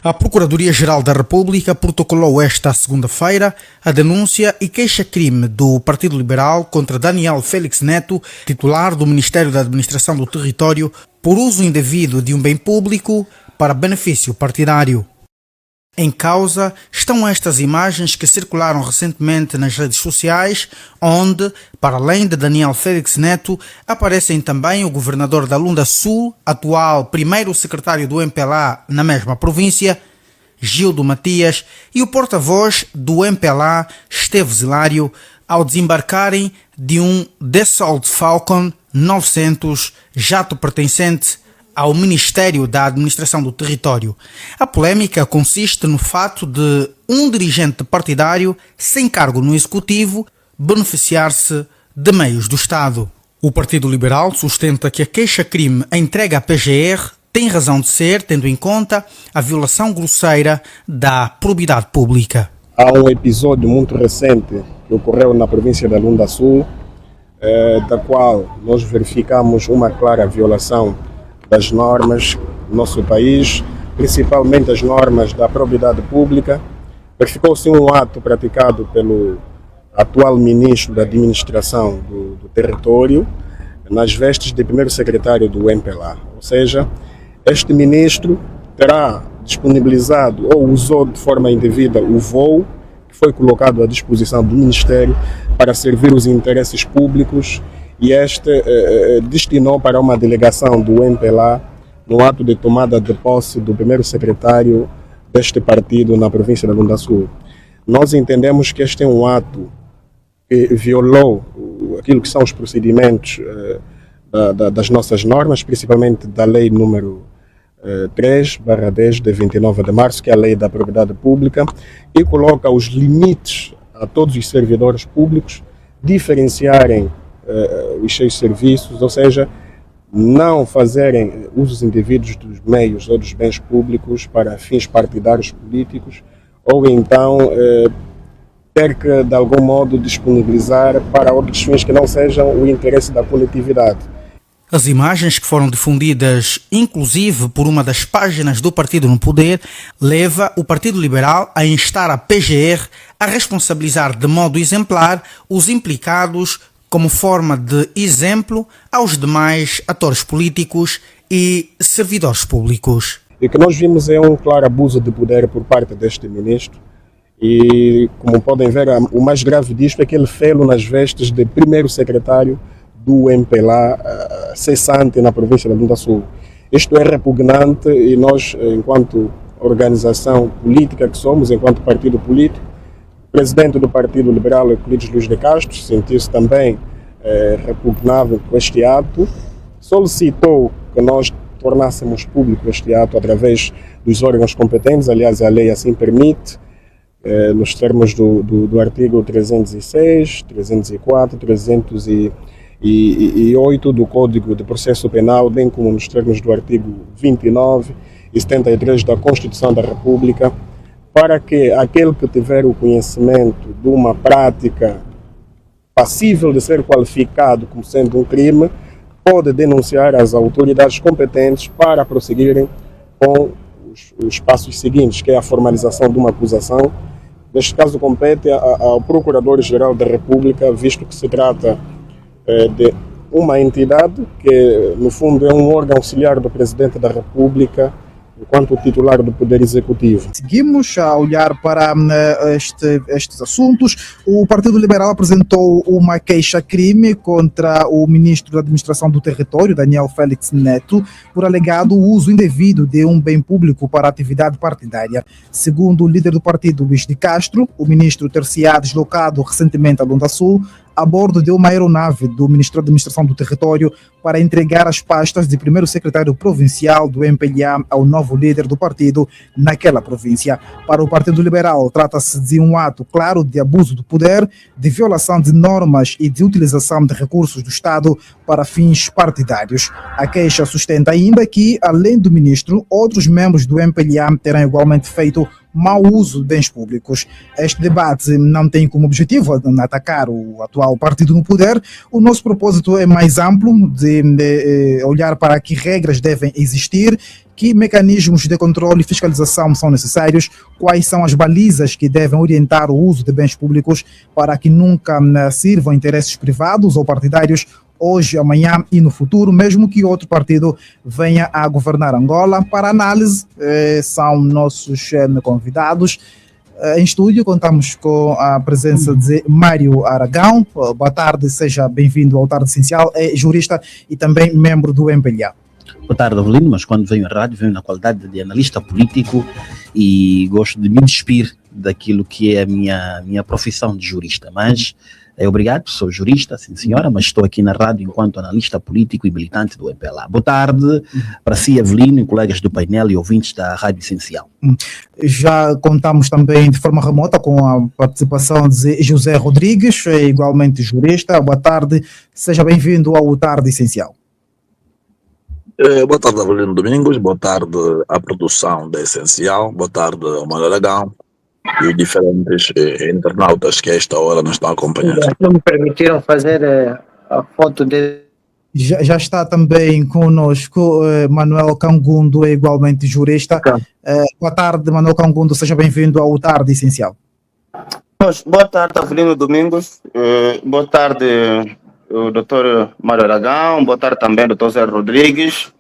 A Procuradoria-Geral da República protocolou esta segunda-feira a denúncia e queixa-crime do Partido Liberal contra Daniel Félix Neto, titular do Ministério da Administração do Território, por uso indevido de um bem público para benefício partidário. Em causa estão estas imagens que circularam recentemente nas redes sociais, onde, para além de Daniel Félix Neto, aparecem também o governador da Lunda Sul, atual primeiro secretário do MPLA na mesma província, Gildo Matias, e o porta-voz do MPLA, Esteves Hilário, ao desembarcarem de um Dassault Falcon 900, jato pertencente ao Ministério da Administração do Território. A polémica consiste no fato de um dirigente partidário, sem cargo no Executivo, beneficiar-se de meios do Estado. O Partido Liberal sustenta que a queixa-crime entregue à PGR tem razão de ser, tendo em conta a violação grosseira da probidade pública. Há um episódio muito recente que ocorreu na província da Lunda Sul, da qual nós verificamos uma clara violação das normas do nosso país, principalmente as normas da probidade pública. Verificou-se um ato praticado pelo atual ministro da Administração do Território, nas vestes de primeiro secretário do MPLA. Ou seja, este ministro terá disponibilizado ou usou de forma indevida o voo que foi colocado à disposição do Ministério para servir os interesses públicos, e este destinou para uma delegação do MPLA no ato de tomada de posse do primeiro secretário deste partido na província da Lunda Sul. Nós entendemos que este é um ato que violou aquilo que são os procedimentos das nossas normas, principalmente da lei número 3/10 de 29 de março, que é a lei da propriedade pública, e coloca os limites a todos os servidores públicos diferenciarem os seus serviços, ou seja, não fazerem usos indevidos dos meios ou dos bens públicos para fins partidários políticos, ou então ter que, de algum modo, disponibilizar para outros fins que não sejam o interesse da coletividade. As imagens que foram difundidas, inclusive por uma das páginas do partido no poder, leva o Partido Liberal a instar a PGR a responsabilizar de modo exemplar os implicados como forma de exemplo aos demais atores políticos e servidores públicos. O que nós vimos é um claro abuso de poder por parte deste ministro, e, como podem ver, o mais grave disto é que ele fê-lo nas vestes de primeiro secretário do MPLA cessante na província da Lunda Sul. Isto é repugnante, e nós, enquanto organização política que somos, enquanto partido político, o presidente do Partido Liberal, Euclides Luiz de Castro, sentiu-se também repugnável com este ato, solicitou que nós tornássemos público este ato através dos órgãos competentes. Aliás, a lei assim permite, nos termos do artigo 306, 304, 308 do Código de Processo Penal, bem como nos termos do artigo 29 e 73 da Constituição da República, para que aquele que tiver o conhecimento de uma prática passível de ser qualificado como sendo um crime, pode denunciar às autoridades competentes para prosseguirem com os passos seguintes, que é a formalização de uma acusação. Neste caso, compete ao Procurador-Geral da República, visto que se trata de uma entidade que, no fundo, é um órgão auxiliar do Presidente da República, enquanto titular do Poder Executivo. Seguimos a olhar para estes assuntos. O Partido Liberal apresentou uma queixa-crime contra o ministro da Administração do Território, Daniel Félix Neto, por alegado uso indevido de um bem público para atividade partidária. Segundo o líder do partido, Luiz de Castro, o ministro ter-se-á deslocado recentemente a Lunda Sul a bordo de uma aeronave do Ministério da Administração do Território para entregar as pastas de primeiro secretário provincial do MPLA ao novo líder do partido naquela província. Para o Partido Liberal, trata-se de um ato claro de abuso do poder, de violação de normas e de utilização de recursos do Estado para fins partidários. A queixa sustenta ainda que, além do ministro, outros membros do MPLA terão igualmente feito mau uso de bens públicos. Este debate não tem como objetivo atacar o atual partido no poder. O nosso propósito é mais amplo, de olhar para que regras devem existir, que mecanismos de controle e fiscalização são necessários, quais são as balizas que devem orientar o uso de bens públicos para que nunca sirvam interesses privados ou partidários hoje, amanhã e no futuro, mesmo que outro partido venha a governar Angola. Para análise, são nossos convidados. Em estúdio, contamos com a presença de Mário Aragão. Boa tarde, seja bem-vindo ao Tarde Essencial. É jurista e também membro do MPLA. Boa tarde, Avelino, mas quando venho à rádio, venho na qualidade de analista político e gosto de me despir daquilo que é a minha profissão de jurista. Mas obrigado, sou jurista, sim senhora, mas estou aqui na rádio enquanto analista político e militante do MPLA. Boa tarde para si, Avelino, colegas do painel e ouvintes da Rádio Essencial. Já contamos também de forma remota com a participação de José Rodrigues, igualmente jurista. Boa tarde, seja bem-vindo ao Tarde Essencial. Boa tarde, Avelino Domingos, boa tarde à produção da Essencial, boa tarde ao Mário Aragão e os diferentes internautas que a esta hora nos estão acompanhando. Não me permitiram fazer a foto dele. Já está também conosco Manuel Cangundo, igualmente jurista. Boa tarde, Manuel Cangundo, seja bem-vindo ao Tarde Essencial. Boa tarde, Avelino Domingos, boa tarde, o Dr. Mário Aragão, boa tarde também ao Dr. Zé Rodrigues,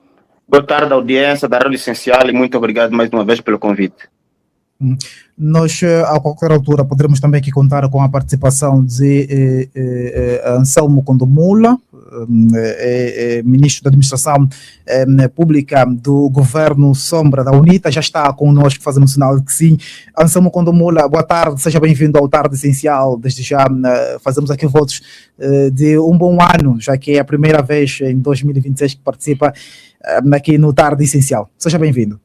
boa tarde, audiência da Rádio Essencial e muito obrigado mais uma vez pelo convite. Nós, a qualquer altura, poderemos também aqui contar com a participação de Anselmo Condomula, ministro da Administração Pública do Governo Sombra da UNITA. Já está connosco, fazendo sinal de que sim. Anselmo Condomula, boa tarde, seja bem-vindo ao Tarde Essencial. Desde já fazemos aqui votos de um bom ano, já que é a primeira vez em 2026 que participa aqui no Tarde Essencial. Seja bem-vindo.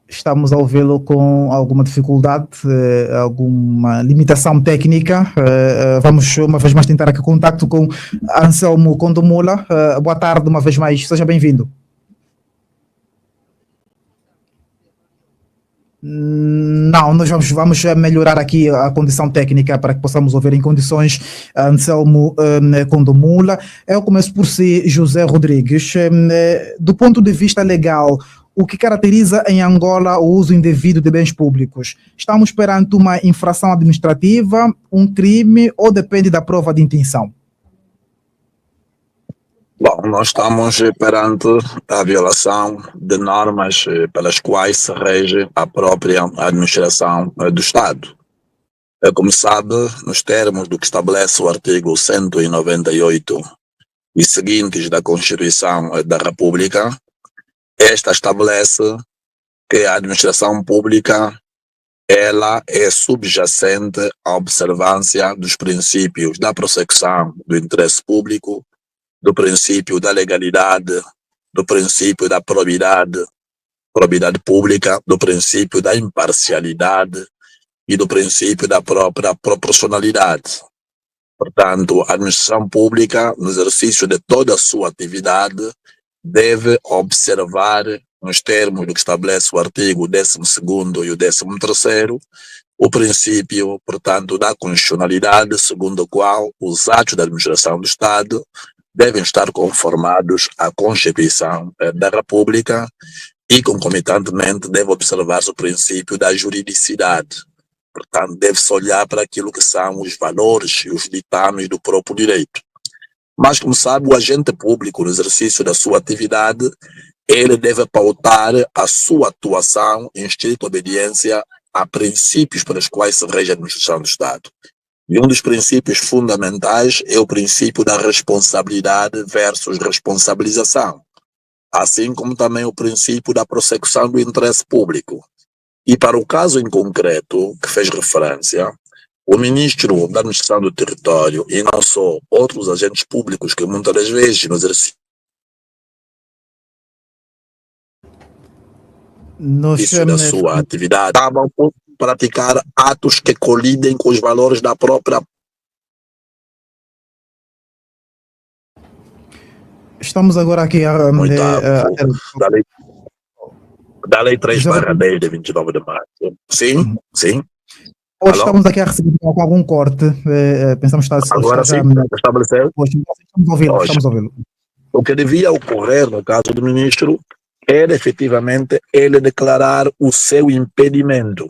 Estamos a ouvi-lo com alguma dificuldade, alguma limitação técnica. Vamos uma vez mais tentar aqui contato com Anselmo Condomula. Boa tarde uma vez mais, seja bem-vindo. Não, nós vamos melhorar aqui a condição técnica para que possamos ouvir em condições Anselmo Condomula. Eu começo por si, José Rodrigues. Do ponto de vista legal, o que caracteriza em Angola o uso indevido de bens públicos? Estamos perante uma infração administrativa, um crime ou depende da prova de intenção? Bom, nós estamos perante a violação de normas pelas quais se rege a própria administração do Estado. Como sabe, nos termos do que estabelece o artigo 198 e seguintes da Constituição da República, esta estabelece que a administração pública ela é subjacente à observância dos princípios da prossecução do interesse público, do princípio da legalidade, do princípio da probidade pública, do princípio da imparcialidade e do princípio da própria proporcionalidade. Portanto, a administração pública, no exercício de toda a sua atividade, deve observar, nos termos do que estabelece o artigo 12º e o 13º, o princípio, portanto, da constitucionalidade, segundo o qual os atos da administração do Estado devem estar conformados à Constituição da República e, concomitantemente, deve observar-se o princípio da juridicidade. Portanto, deve-se olhar para aquilo que são os valores e os ditames do próprio direito. Mas, como sabe, o agente público, no exercício da sua atividade, ele deve pautar a sua atuação em estrita obediência a princípios pelos quais se rege a administração do Estado. E um dos princípios fundamentais é o princípio da responsabilidade versus responsabilização, assim como também o princípio da prossecução do interesse público. E para o caso em concreto, que fez referência, o ministro da Administração do Território e não só outros agentes públicos que muitas das vezes no exercício da sua atividade acabam por praticar atos que colidem com os valores da própria. Estamos agora aqui da lei 3/10 de 29 de março. Sim, sim. Hoje estamos aqui a receber com algum corte. Pensamos que está agora sim, estabeleceu. Estamos a ouvi-lo. O que devia ocorrer no caso do ministro era efetivamente ele declarar o seu impedimento,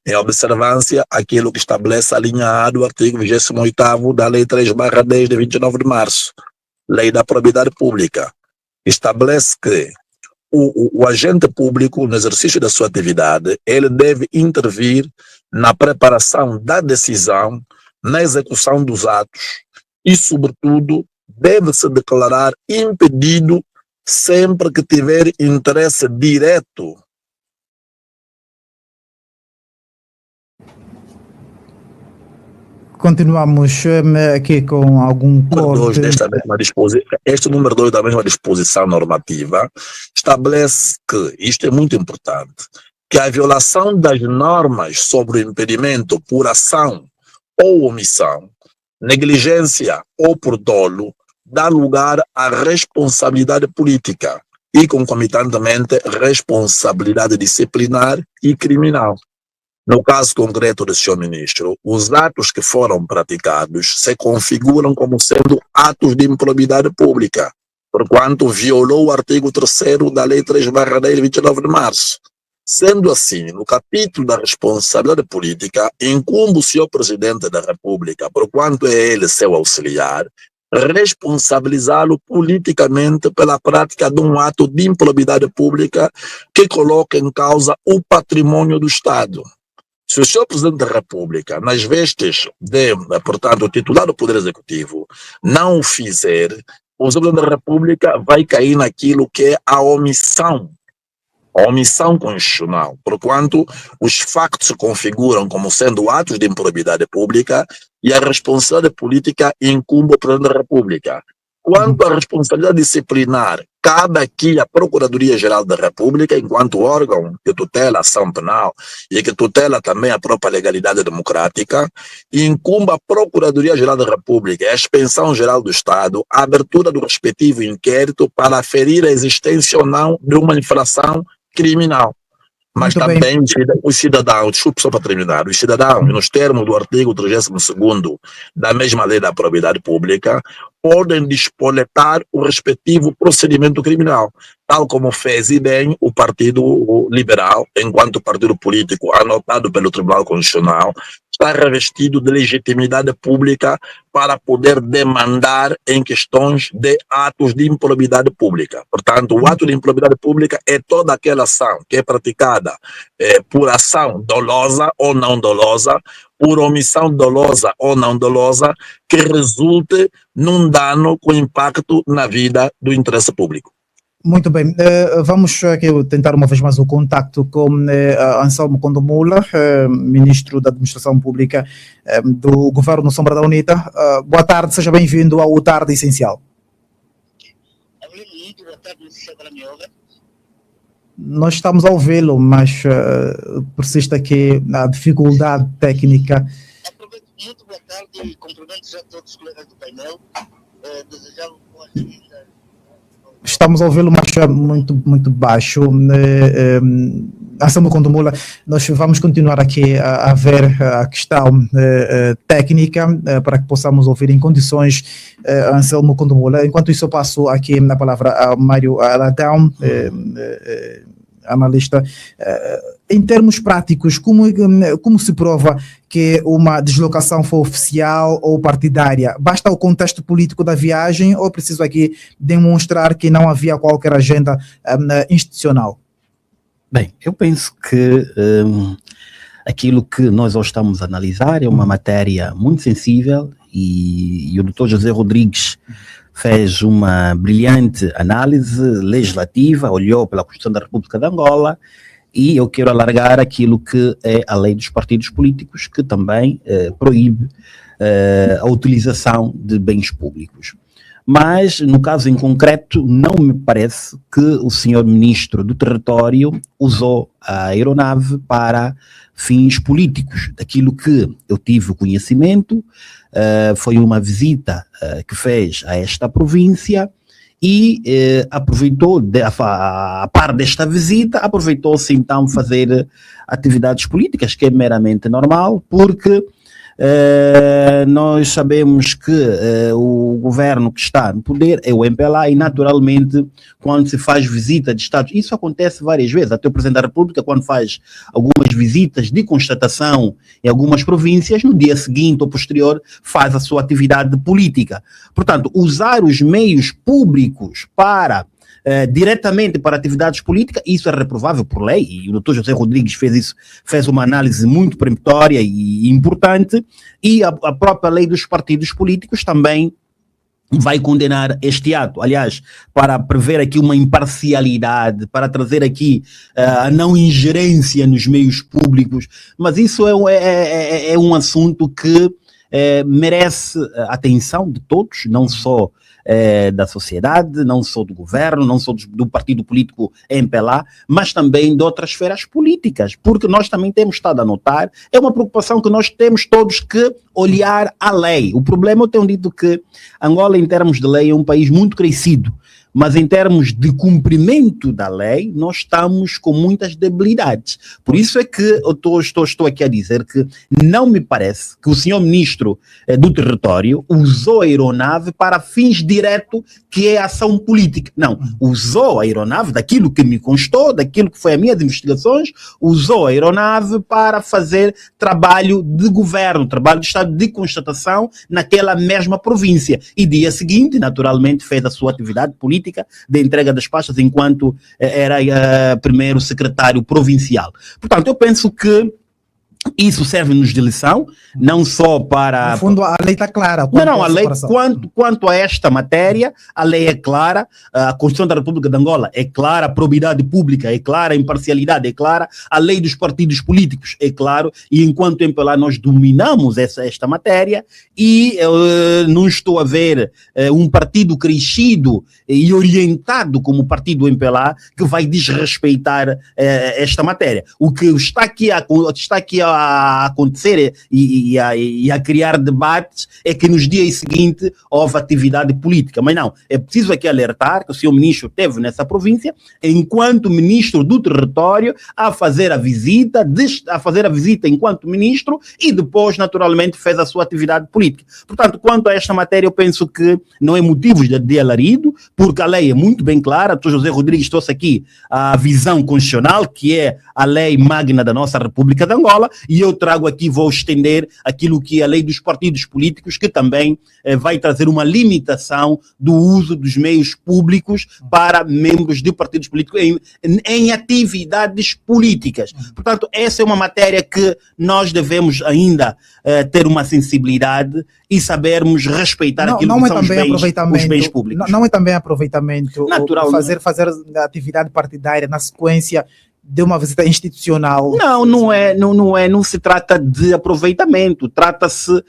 em observância àquilo que estabelece a linha A do artigo 28º da Lei 3/10 de 29 de março, Lei da Probidade Pública. Estabelece que o agente público, no exercício da sua atividade, ele deve intervir na preparação da decisão, na execução dos atos e, sobretudo, deve se declarar impedido sempre que tiver interesse direto. Continuamos aqui com algum corte. Este número 2 da mesma disposição normativa estabelece que, isto é muito importante, que a violação das normas sobre o impedimento por ação ou omissão, negligência ou por dolo, dá lugar à responsabilidade política e, concomitantemente, responsabilidade disciplinar e criminal. No caso concreto do senhor ministro, os atos que foram praticados se configuram como sendo atos de improbidade pública, porquanto violou o artigo 3º da Lei 3/10 de 29 de março. Sendo assim, no capítulo da responsabilidade política, incumbe o senhor presidente da República, porquanto é ele seu auxiliar, responsabilizá-lo politicamente pela prática de um ato de improbidade pública que coloca em causa o patrimônio do Estado. Se o senhor presidente da República, nas vestes de, portanto, o titular do Poder Executivo, não o fizer, o senhor presidente da República vai cair naquilo que é a omissão constitucional, porquanto os factos se configuram como sendo atos de improbidade pública e a responsabilidade política incumbe o presidente da República. Quanto à responsabilidade disciplinar, cabe aqui à Procuradoria-Geral da República, enquanto órgão que tutela a ação penal e que tutela também a própria legalidade democrática, incumbe à Procuradoria-Geral da República, a Inspeção-Geral do Estado, a abertura do respectivo inquérito para aferir a existência ou não de uma infração criminal. Mas Muito também os cidadãos, desculpe só para terminar, os cidadãos, nos termos do artigo 32º da mesma Lei da Probidade Pública, podem despoletar o respectivo procedimento criminal, tal como fez e bem o Partido Liberal, enquanto partido político anotado pelo Tribunal Constitucional, está revestido de legitimidade pública para poder demandar em questões de atos de improbidade pública. Portanto, o ato de improbidade pública é toda aquela ação que é praticada por ação dolosa ou não dolosa, por omissão dolosa ou não dolosa, que resulte num dano com impacto na vida do interesse público. Muito bem, vamos aqui tentar uma vez mais o contacto com Anselmo Condomula, Ministro da Administração Pública do Governo Sombra da UNITA. Boa tarde, seja bem-vindo ao Tarde Essencial. Muito boa tarde, não sei se agora me ouve. Nós estamos a ouvi-lo, mas persiste aqui a dificuldade técnica. Aproveito, muito boa tarde e cumprimento já todos os colegas do painel, desejando boas-vindas. Estamos a ouvi-lo, mas muito baixo. Anselmo Condomula, nós vamos continuar aqui a ver a questão técnica para que possamos ouvir em condições Anselmo Condomula. Enquanto isso, eu passo aqui na palavra a Mário Aragão, analista. Em termos práticos, como se prova que uma deslocação foi oficial ou partidária? Basta o contexto político da viagem ou é preciso aqui demonstrar que não havia qualquer agenda institucional? Bem, eu penso que aquilo que nós hoje estamos a analisar é uma matéria muito sensível e o Dr. José Rodrigues fez uma brilhante análise legislativa, olhou pela Constituição da República de Angola e eu quero alargar aquilo que é a lei dos partidos políticos, que também proíbe a utilização de bens públicos. Mas, no caso em concreto, não me parece que o senhor ministro do Território usou a aeronave para fins políticos. Daquilo que eu tive conhecimento, foi uma visita que fez a esta província e aproveitou, a par desta visita, aproveitou-se então fazer atividades políticas, que é meramente normal, porque nós sabemos que o governo que está no poder é o MPLA e, naturalmente, quando se faz visita de Estados, isso acontece várias vezes, até o Presidente da República, quando faz algumas visitas de constatação em algumas províncias, no dia seguinte ou posterior faz a sua atividade política. Portanto, usar os meios públicos para diretamente para atividades políticas, isso é reprovável por lei, e o doutor José Rodrigues fez uma análise muito peremptória e importante, e a própria lei dos partidos políticos também vai condenar este ato. Aliás, para prever aqui uma imparcialidade, para trazer aqui a não ingerência nos meios públicos, mas isso é um assunto que merece a atenção de todos, não só da sociedade, não só do governo, não só do partido político MPLA, mas também de outras esferas políticas, porque nós também temos estado a notar, é uma preocupação que nós temos todos que olhar a lei. O problema, eu tenho dito que Angola, em termos de lei, é um país muito crescido, mas em termos de cumprimento da lei, nós estamos com muitas debilidades. Por isso é que eu estou aqui a dizer que não me parece que o senhor ministro do território usou a aeronave para fins diretos, que é ação política. Não, usou a aeronave, daquilo que me constou, daquilo que foi as minhas investigações, usou a aeronave para fazer trabalho de governo, trabalho de estado de constatação naquela mesma província. E dia seguinte, naturalmente, fez a sua atividade política de entrega das pastas enquanto era primeiro secretário provincial. Portanto, eu penso que isso serve-nos de lição, não só para... No fundo, a lei está clara. Não, a lei, quanto a esta matéria, a lei é clara, a Constituição da República de Angola é clara, a probidade pública é clara, a imparcialidade é clara, a lei dos partidos políticos é claro, e enquanto MPLA nós dominamos esta matéria, e não estou a ver um partido crescido e orientado como o partido MPLA que vai desrespeitar esta matéria. O que está aqui a acontecer e a criar debates é que nos dias seguintes houve atividade política. Mas não, é preciso aqui alertar que o senhor ministro esteve nessa província enquanto ministro do território a fazer a visita enquanto ministro e depois naturalmente fez a sua atividade política. Portanto, quanto a esta matéria eu penso que não é motivo de alarido, porque a lei é muito bem clara. O Dr. José Rodrigues trouxe aqui a visão constitucional, que é a lei magna da nossa República de Angola, e eu trago aqui, vou estender aquilo que é a lei dos partidos políticos, que também vai trazer uma limitação do uso dos meios públicos para membros de partidos políticos em atividades políticas. Portanto, essa é uma matéria que nós devemos ainda ter uma sensibilidade e sabermos respeitar aquilo que são os bens públicos. Não é também aproveitamento, naturalmente, fazer atividade partidária na sequência de uma visita institucional? Não se trata de aproveitamento, trata-se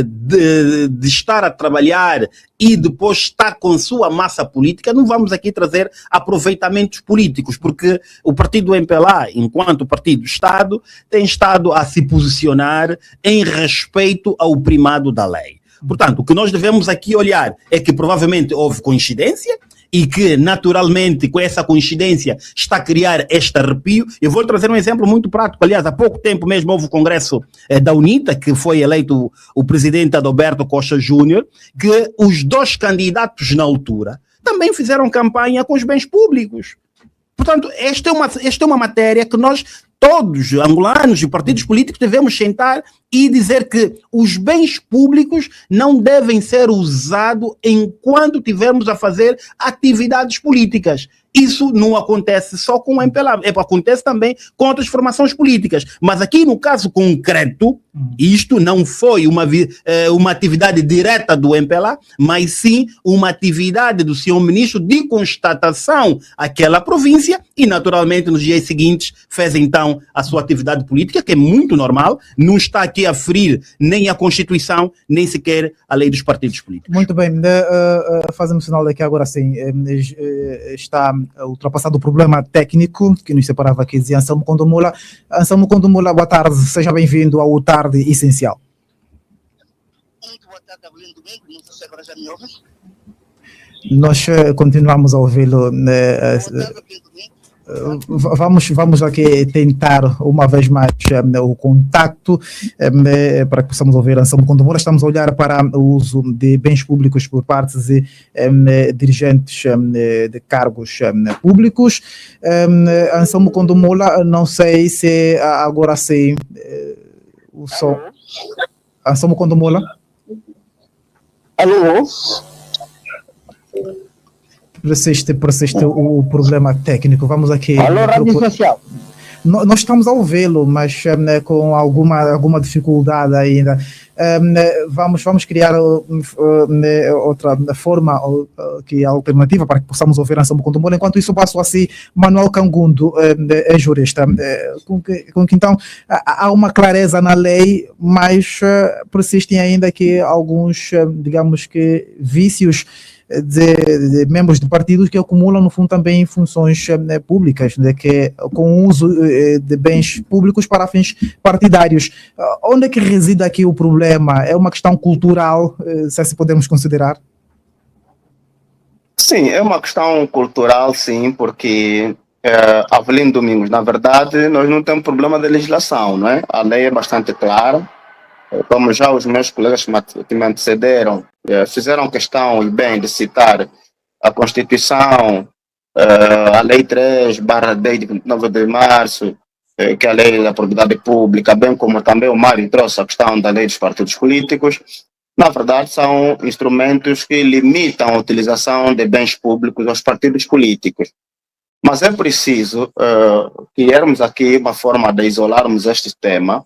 de estar a trabalhar e depois estar com sua massa política. Não vamos aqui trazer aproveitamentos políticos, porque o partido MPLA, enquanto partido Estado, tem estado a se posicionar em respeito ao primado da lei. Portanto, o que nós devemos aqui olhar é que provavelmente houve coincidência, e que, naturalmente, com essa coincidência, está a criar este arrepio. Eu vou trazer um exemplo muito prático. Aliás, há pouco tempo mesmo houve o congresso da UNITA, que foi eleito o presidente Adalberto Costa Júnior, que os dois candidatos na altura também fizeram campanha com os bens públicos. Portanto, esta é uma matéria que nós, todos, angolanos e partidos políticos, devemos sentar e dizer que os bens públicos não devem ser usados enquanto tivermos a fazer atividades políticas. Isso não acontece só com o MPLA, acontece também com outras formações políticas. Mas aqui no caso concreto, isto não foi uma atividade direta do MPLA, mas sim uma atividade do senhor ministro de constatação àquela província e naturalmente nos dias seguintes fez então a sua atividade política, que é muito normal, não está aqui a ferir nem a Constituição, nem sequer a lei dos partidos políticos. Muito bem, fazemos sinal daqui agora sim, está ultrapassado o problema técnico que nos separava aqui de Anselmo Condomula. Anselmo Condomula, boa tarde, seja bem-vindo ao Tarde Essencial. Muito boa tarde, Avelino Domingo, não sei se agora já me ouve. Nós continuamos a ouvi-lo. Boa tarde, Avelino Domingo. Vamos aqui tentar uma vez mais o contacto para que possamos ouvir Anselmo Condomora. Estamos a olhar para o uso de bens públicos por parte de dirigentes de cargos públicos. Anselmo Condomora, não sei se agora sim o som. Anselmo Condomora. Alô? Persiste o problema técnico. Vamos aqui. Alô, Rádio Social. Nós estamos a ouvi-lo, mas com alguma dificuldade ainda. Vamos criar outra forma que é alternativa para que possamos ouvir Anselmo Condomora. Enquanto isso, passo assim, Manuel Cangundo, é jurista. Com que então há uma clareza na lei, mas persistem ainda aqui alguns, digamos que, vícios de membros de partidos que acumulam, no fundo, também funções públicas, que, com o uso de bens públicos para fins partidários. Onde é que reside aqui o problema? É uma questão cultural, se assim podemos considerar? Sim, é uma questão cultural, sim, porque, Avelino Domingos, na verdade, nós não temos problema de legislação, não é? A lei é bastante clara. Como já os meus colegas que me antecederam fizeram questão, e bem, de citar a Constituição, a Lei 3/10 de 29 de março, que é a Lei da Propriedade Pública, bem como também o Mário trouxe a questão da Lei dos Partidos Políticos. Na verdade, são instrumentos que limitam a utilização de bens públicos aos partidos políticos. Mas é preciso criarmos aqui uma forma de isolarmos este tema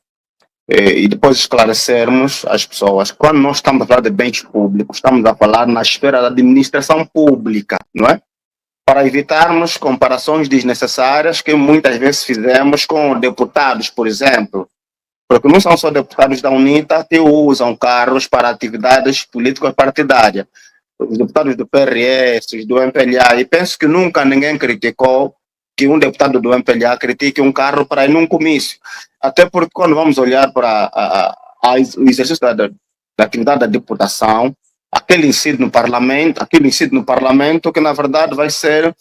e depois esclarecermos as pessoas. Quando nós estamos a falar de bens públicos, estamos a falar na esfera da administração pública, não é? Para evitarmos comparações desnecessárias que muitas vezes fizemos com deputados, por exemplo, porque não são só deputados da UNITA que usam carros para atividades políticas partidárias. Os deputados do PRS, do MPLA, e penso que nunca ninguém criticou que um deputado do MPLA critique um carro para ir num comício. Até porque quando vamos olhar para o exercício da atividade da deputação, aquilo incide no Parlamento que na verdade vai ser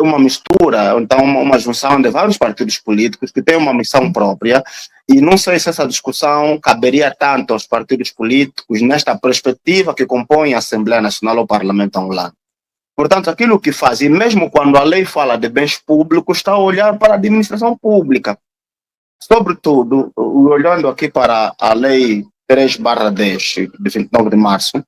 uma mistura, então uma junção de vários partidos políticos que têm uma missão própria, e não sei se essa discussão caberia tanto aos partidos políticos nesta perspectiva que compõe a Assembleia Nacional ou o Parlamento angolano. Portanto, aquilo que faz, e mesmo quando a lei fala de bens públicos, está a olhar para a administração pública. Sobretudo, olhando aqui para a Lei 3/10, de 29 de março,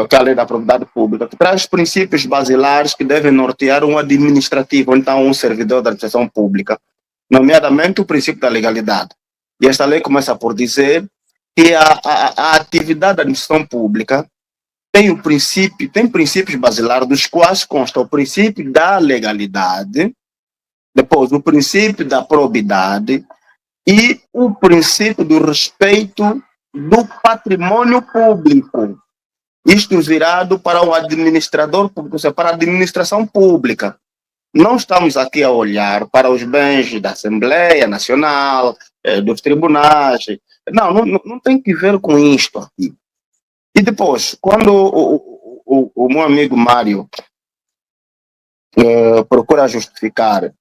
que é a Lei da Propriedade Pública, que traz princípios basilares que devem nortear um administrativo, ou então um servidor da administração pública, nomeadamente o princípio da legalidade. E esta lei começa por dizer que a atividade da administração pública tem princípios basilares, dos quais consta o princípio da legalidade, depois o princípio da probidade e o princípio do respeito do patrimônio público. Isto virado para o administrador público, ou seja, para a administração pública. Não estamos aqui a olhar para os bens da Assembleia Nacional, dos tribunais. Não tem que ver com isto aqui. E depois, quando o meu amigo Mário procura justificar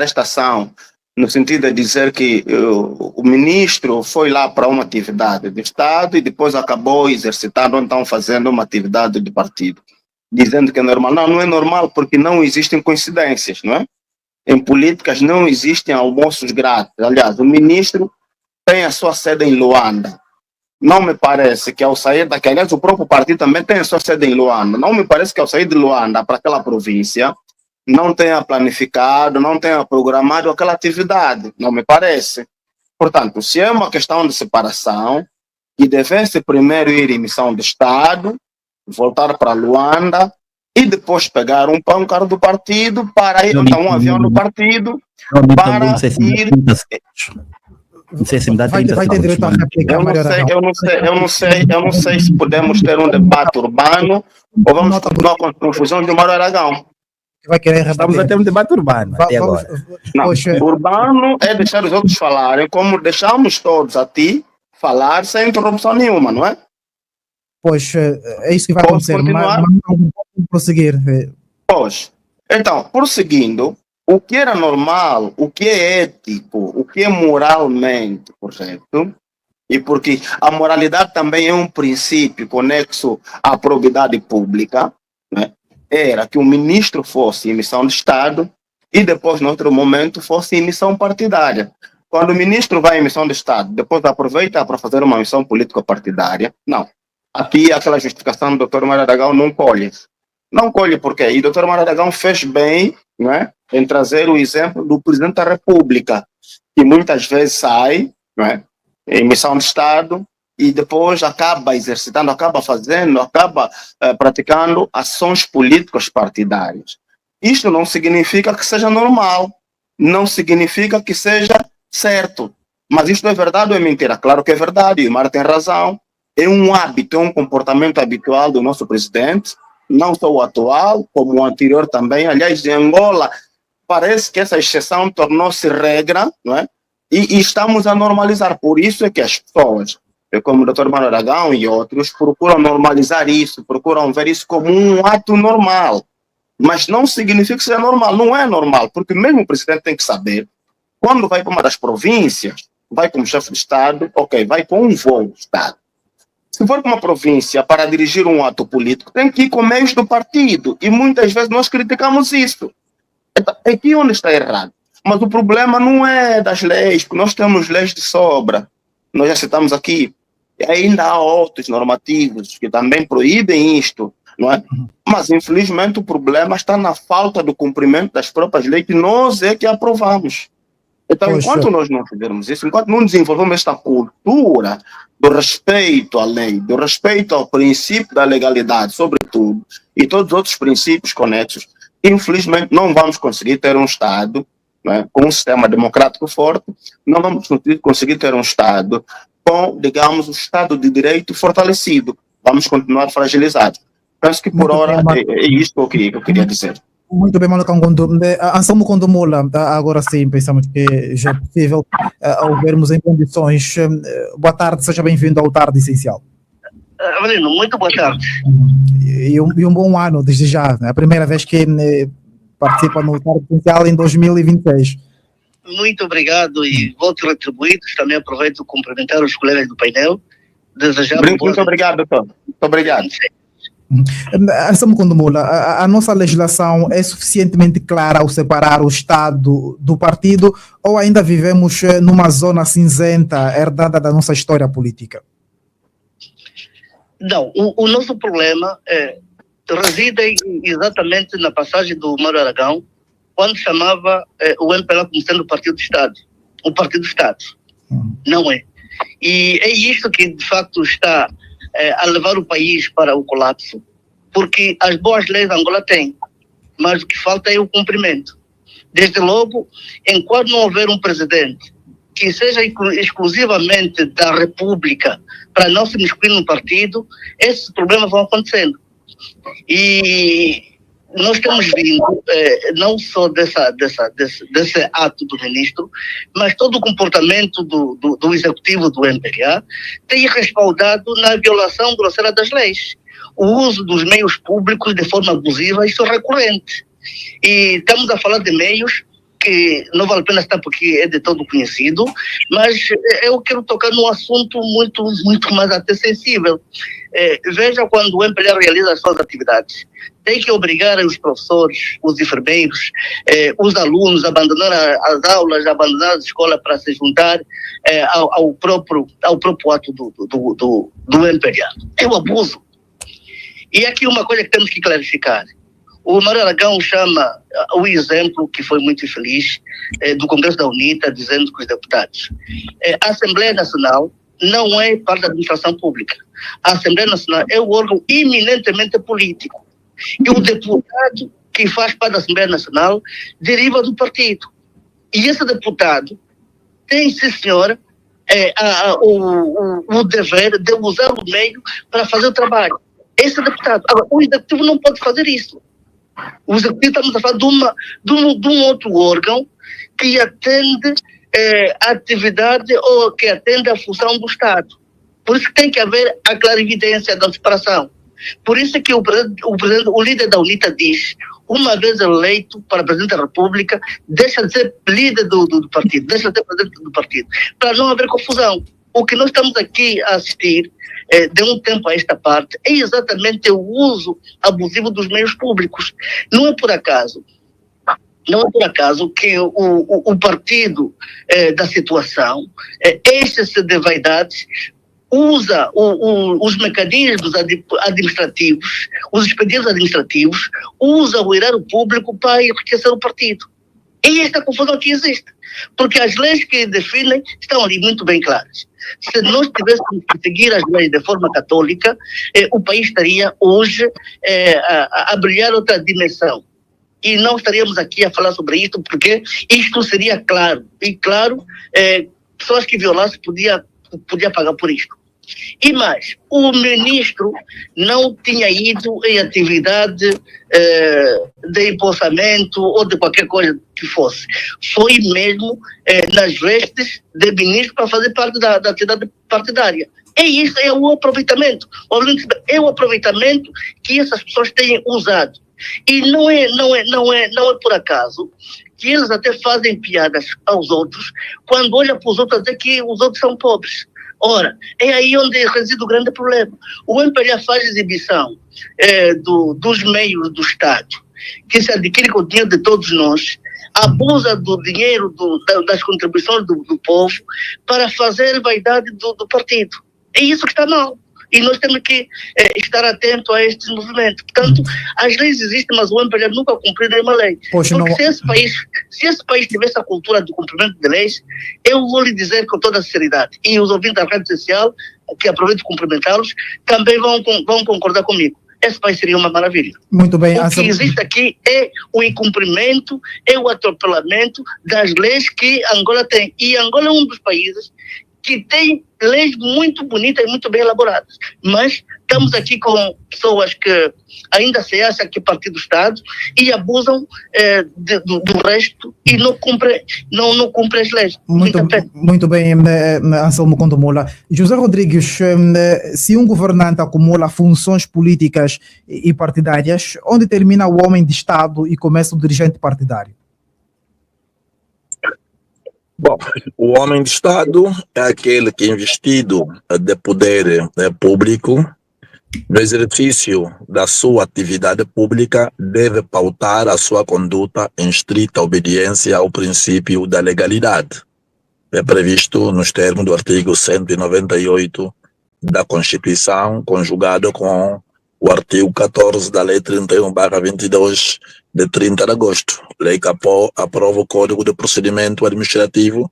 esta ação, no sentido de dizer que o ministro foi lá para uma atividade de Estado e depois acabou exercitando, ou então fazendo uma atividade de partido, dizendo que é normal. Não é normal, porque não existem coincidências, não é? Em políticas não existem almoços grátis. Aliás, o ministro tem a sua sede em Luanda. Não me parece que ao sair daqui, aliás, o próprio partido também tem a sua sede em Luanda. Não me parece que ao sair de Luanda para aquela província, não tenha planificado, não tenha programado aquela atividade. Não me parece. Portanto, se é uma questão de separação, que devesse primeiro ir em missão de Estado, voltar para Luanda e depois pegar um carro do partido para ir, então um avião do partido para ir. Não sei se me dá 30 vai ter direito a réplica. Eu não sei se podemos ter um debate urbano ou vamos continuar com a confusão de Mário Aragão. Vai querer Estamos a ter um debate urbano até agora. Não, urbano é deixar os outros falarem, como deixamos todos a ti falar sem interrupção nenhuma, não é? Pois é isso que vai Posso acontecer. Mas vamos prosseguir. Pois. Então, prosseguindo, o que era normal, o que é ético, o que é moralmente correto, e porque a moralidade também é um princípio conexo à probidade pública, né? Era que o ministro fosse em missão de Estado e depois, no outro momento, fosse em missão partidária. Quando o ministro vai em missão de Estado, depois aproveita para fazer uma missão político-partidária, não. Aqui, aquela justificação do Dr. Mário Aragão não colhe. Não colhe por quê? E o Dr. Mário Aragão fez bem, né, em trazer o exemplo do presidente da República, que muitas vezes sai, né, em missão de Estado e depois acaba exercitando, acaba fazendo, acaba praticando ações políticas partidárias. Isto não significa que seja normal, não significa que seja certo. Mas isto é verdade ou é mentira? Claro que é verdade, e o Mário tem razão. É um hábito, é um comportamento habitual do nosso presidente, não só o atual, como o anterior também. Aliás, em Angola, parece que essa exceção tornou-se regra, não é? E estamos a normalizar. Por isso é que as pessoas, como o Dr. Mário Aragão e outros, procuram normalizar isso, procuram ver isso como um ato normal. Mas não significa que seja normal. Não é normal, porque mesmo o presidente tem que saber, quando vai para uma das províncias, vai como chefe de Estado, ok, vai com um voo de Estado. Se for para uma província para dirigir um ato político, tem que ir com meios do partido. E muitas vezes nós criticamos isso. Então, é aqui onde está errado. Mas o problema não é das leis, porque nós temos leis de sobra. Nós já citamos aqui. E ainda há outros normativos que também proíbem isto, não é? Mas, infelizmente, o problema está na falta do cumprimento das próprias leis que nós é que aprovamos. Então, enquanto nós não fizermos isso, enquanto não desenvolvemos esta cultura do respeito à lei, do respeito ao princípio da legalidade, sobretudo, e todos os outros princípios conexos, infelizmente não vamos conseguir ter um Estado, né, com um sistema democrático forte, não vamos conseguir ter um Estado com, digamos, o Estado de Direito fortalecido. Vamos continuar fragilizados. Penso que por hora é isto que eu queria dizer. Muito bem, Mano Kangondo. Anselmo Condomola, agora sim, pensamos que já é possível ouvirmos em condições. Boa tarde, seja bem-vindo ao Tarde Essencial. Avelino, muito boa tarde. E um bom ano, desde já. É a primeira vez que participa no Tarde Essencial em 2026. Muito obrigado e votos retribuídos. Também aproveito para cumprimentar os colegas do painel. Desejar muito obrigado, doutor. Muito obrigado. Anselmo Condomola, a nossa legislação é suficientemente clara ao separar o Estado do partido ou ainda vivemos numa zona cinzenta herdada da nossa história política? Não, o nosso problema reside exatamente na passagem do Mário Aragão, quando chamava o MPLA como sendo o Partido do Estado. O Partido do Estado. Não é. E é isto que, de facto, está a levar o país para o colapso, porque as boas leis Angola tem, mas o que falta é o cumprimento. Desde logo, enquanto não houver um presidente que seja exclusivamente da República para não se inscrever no partido, esses problemas vão acontecendo. E nós temos vindo, não só desse ato do ministro, mas todo o comportamento do executivo do MPLA tem respaldado na violação grosseira das leis. O uso dos meios públicos de forma abusiva, isso é recorrente. E estamos a falar de meios que não vale a pena estar porque é de todo conhecido, mas eu quero tocar num assunto muito mais até sensível. Veja, quando o MPLA realiza as suas atividades, tem que obrigar os professores, os enfermeiros, os alunos a abandonar as aulas, a abandonar a escola para se juntar ao próprio ato do MPLA. É um abuso. E aqui uma coisa que temos que clarificar. O Mário Aragão chama o exemplo, que foi muito infeliz, do Congresso da UNITA, dizendo que os deputados. A Assembleia Nacional não é parte da administração pública. A Assembleia Nacional é um órgão eminentemente político. E o deputado que faz parte da Assembleia Nacional deriva do partido. E esse deputado tem, sim senhora, o dever de usar o meio para fazer o trabalho. Esse deputado. Agora, o executivo não pode fazer isso. O executivo, estamos a falar de um outro órgão que atende a atividade ou que atende a função do Estado. Por isso que tem que haver a clarividência da separação. Por isso é que o líder da UNITA diz, uma vez eleito para presidente da República, deixa de ser líder do partido, deixa de ser presidente do partido, para não haver confusão. O que nós estamos aqui a assistir de um tempo a esta parte é exatamente o uso abusivo dos meios públicos. Não é por acaso que o partido da situação enche-se de vaidades, usa os mecanismos administrativos, os expedientes administrativos, usa o erário público para enriquecer o partido. E esta confusão que existe, porque as leis que definem estão ali muito bem claras. Se nós tivéssemos que seguir as leis de forma católica, o país estaria hoje a brilhar outra dimensão. E não estaríamos aqui a falar sobre isto, porque isto seria claro. E claro, pessoas que violassem podia pagar por isto. E mais, o ministro não tinha ido em atividade de empossamento ou de qualquer coisa que fosse. Foi mesmo nas vestes de ministro para fazer parte da atividade partidária. E isso é o aproveitamento. É o aproveitamento que essas pessoas têm usado. E não é por acaso que eles até fazem piadas aos outros quando olham para os outros e dizem que os outros são pobres. Ora, é aí onde reside o grande problema. O MPLA faz exibição dos meios do Estado, que se adquire com o dinheiro de todos nós, abusa do dinheiro das contribuições do povo para fazer vaidade do partido. É isso que está mal. E nós temos que estar atentos a estes movimentos. Portanto, as leis existem, mas o MPLA nunca cumpriu nenhuma lei. Poxa, porque não... se esse país tivesse a cultura do cumprimento de leis, eu vou lhe dizer com toda a sinceridade, e os ouvintes da Rádio Social, que aproveito de cumprimentá-los, também vão concordar comigo. Esse país seria uma maravilha. Muito bem. O que existe aqui é o incumprimento, é o atropelamento das leis que Angola tem. E Angola é um dos países que tem leis muito bonitas e muito bem elaboradas. Mas estamos aqui com pessoas que ainda se acham que é partido do Estado e abusam do resto e não cumprem as leis. Muito bem, Anselmo Condomula. José Rodrigues, se um governante acumula funções políticas e partidárias, onde termina o homem de Estado e começa o dirigente partidário? Bom, o homem de Estado é aquele que, investido de poder público, no exercício da sua atividade pública, deve pautar a sua conduta em estrita obediência ao princípio da legalidade. É previsto nos termos do artigo 198 da Constituição, conjugado com o artigo 14 da Lei 31/22 de 30 de agosto, lei que aprova o Código de Procedimento Administrativo,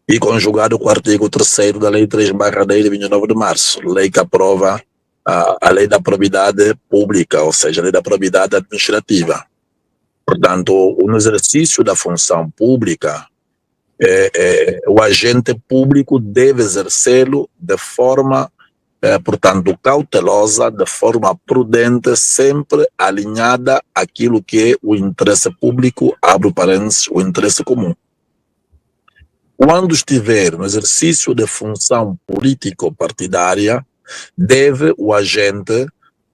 e conjugado com o artigo 3º da Lei 3/10 de 29 de março, lei que aprova a Lei da Probidade Pública, ou seja, a Lei da Probidade Administrativa. Portanto, no exercício da função pública, o agente público deve exercê-lo de forma portanto, cautelosa, de forma prudente, sempre alinhada àquilo que é o interesse público, abre parênteses, o interesse comum. Quando estiver no exercício de função político-partidária, deve o agente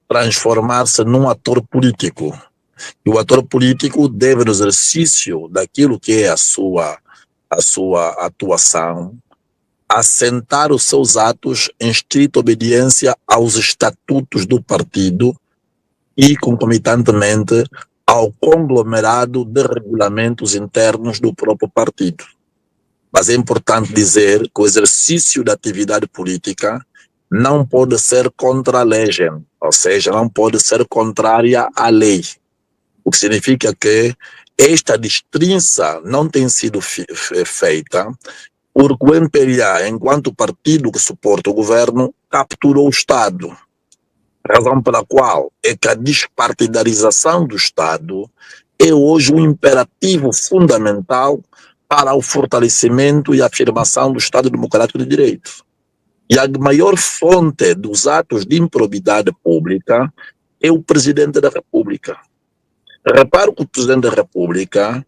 transformar-se num ator político. E o ator político deve, no exercício daquilo que é a sua atuação, assentar os seus atos em estrita obediência aos estatutos do partido e, concomitantemente, ao conglomerado de regulamentos internos do próprio partido. Mas é importante dizer que o exercício da atividade política não pode ser contra a legem, ou seja, não pode ser contrária à lei. O que significa que esta destrinça não tem sido feita porque o MPLA, enquanto partido que suporta o governo, capturou o Estado. Razão pela qual é que a despartidarização do Estado é hoje um imperativo fundamental para o fortalecimento e afirmação do Estado Democrático de Direito. E a maior fonte dos atos de improbidade pública é o Presidente da República. Reparo que o Presidente da República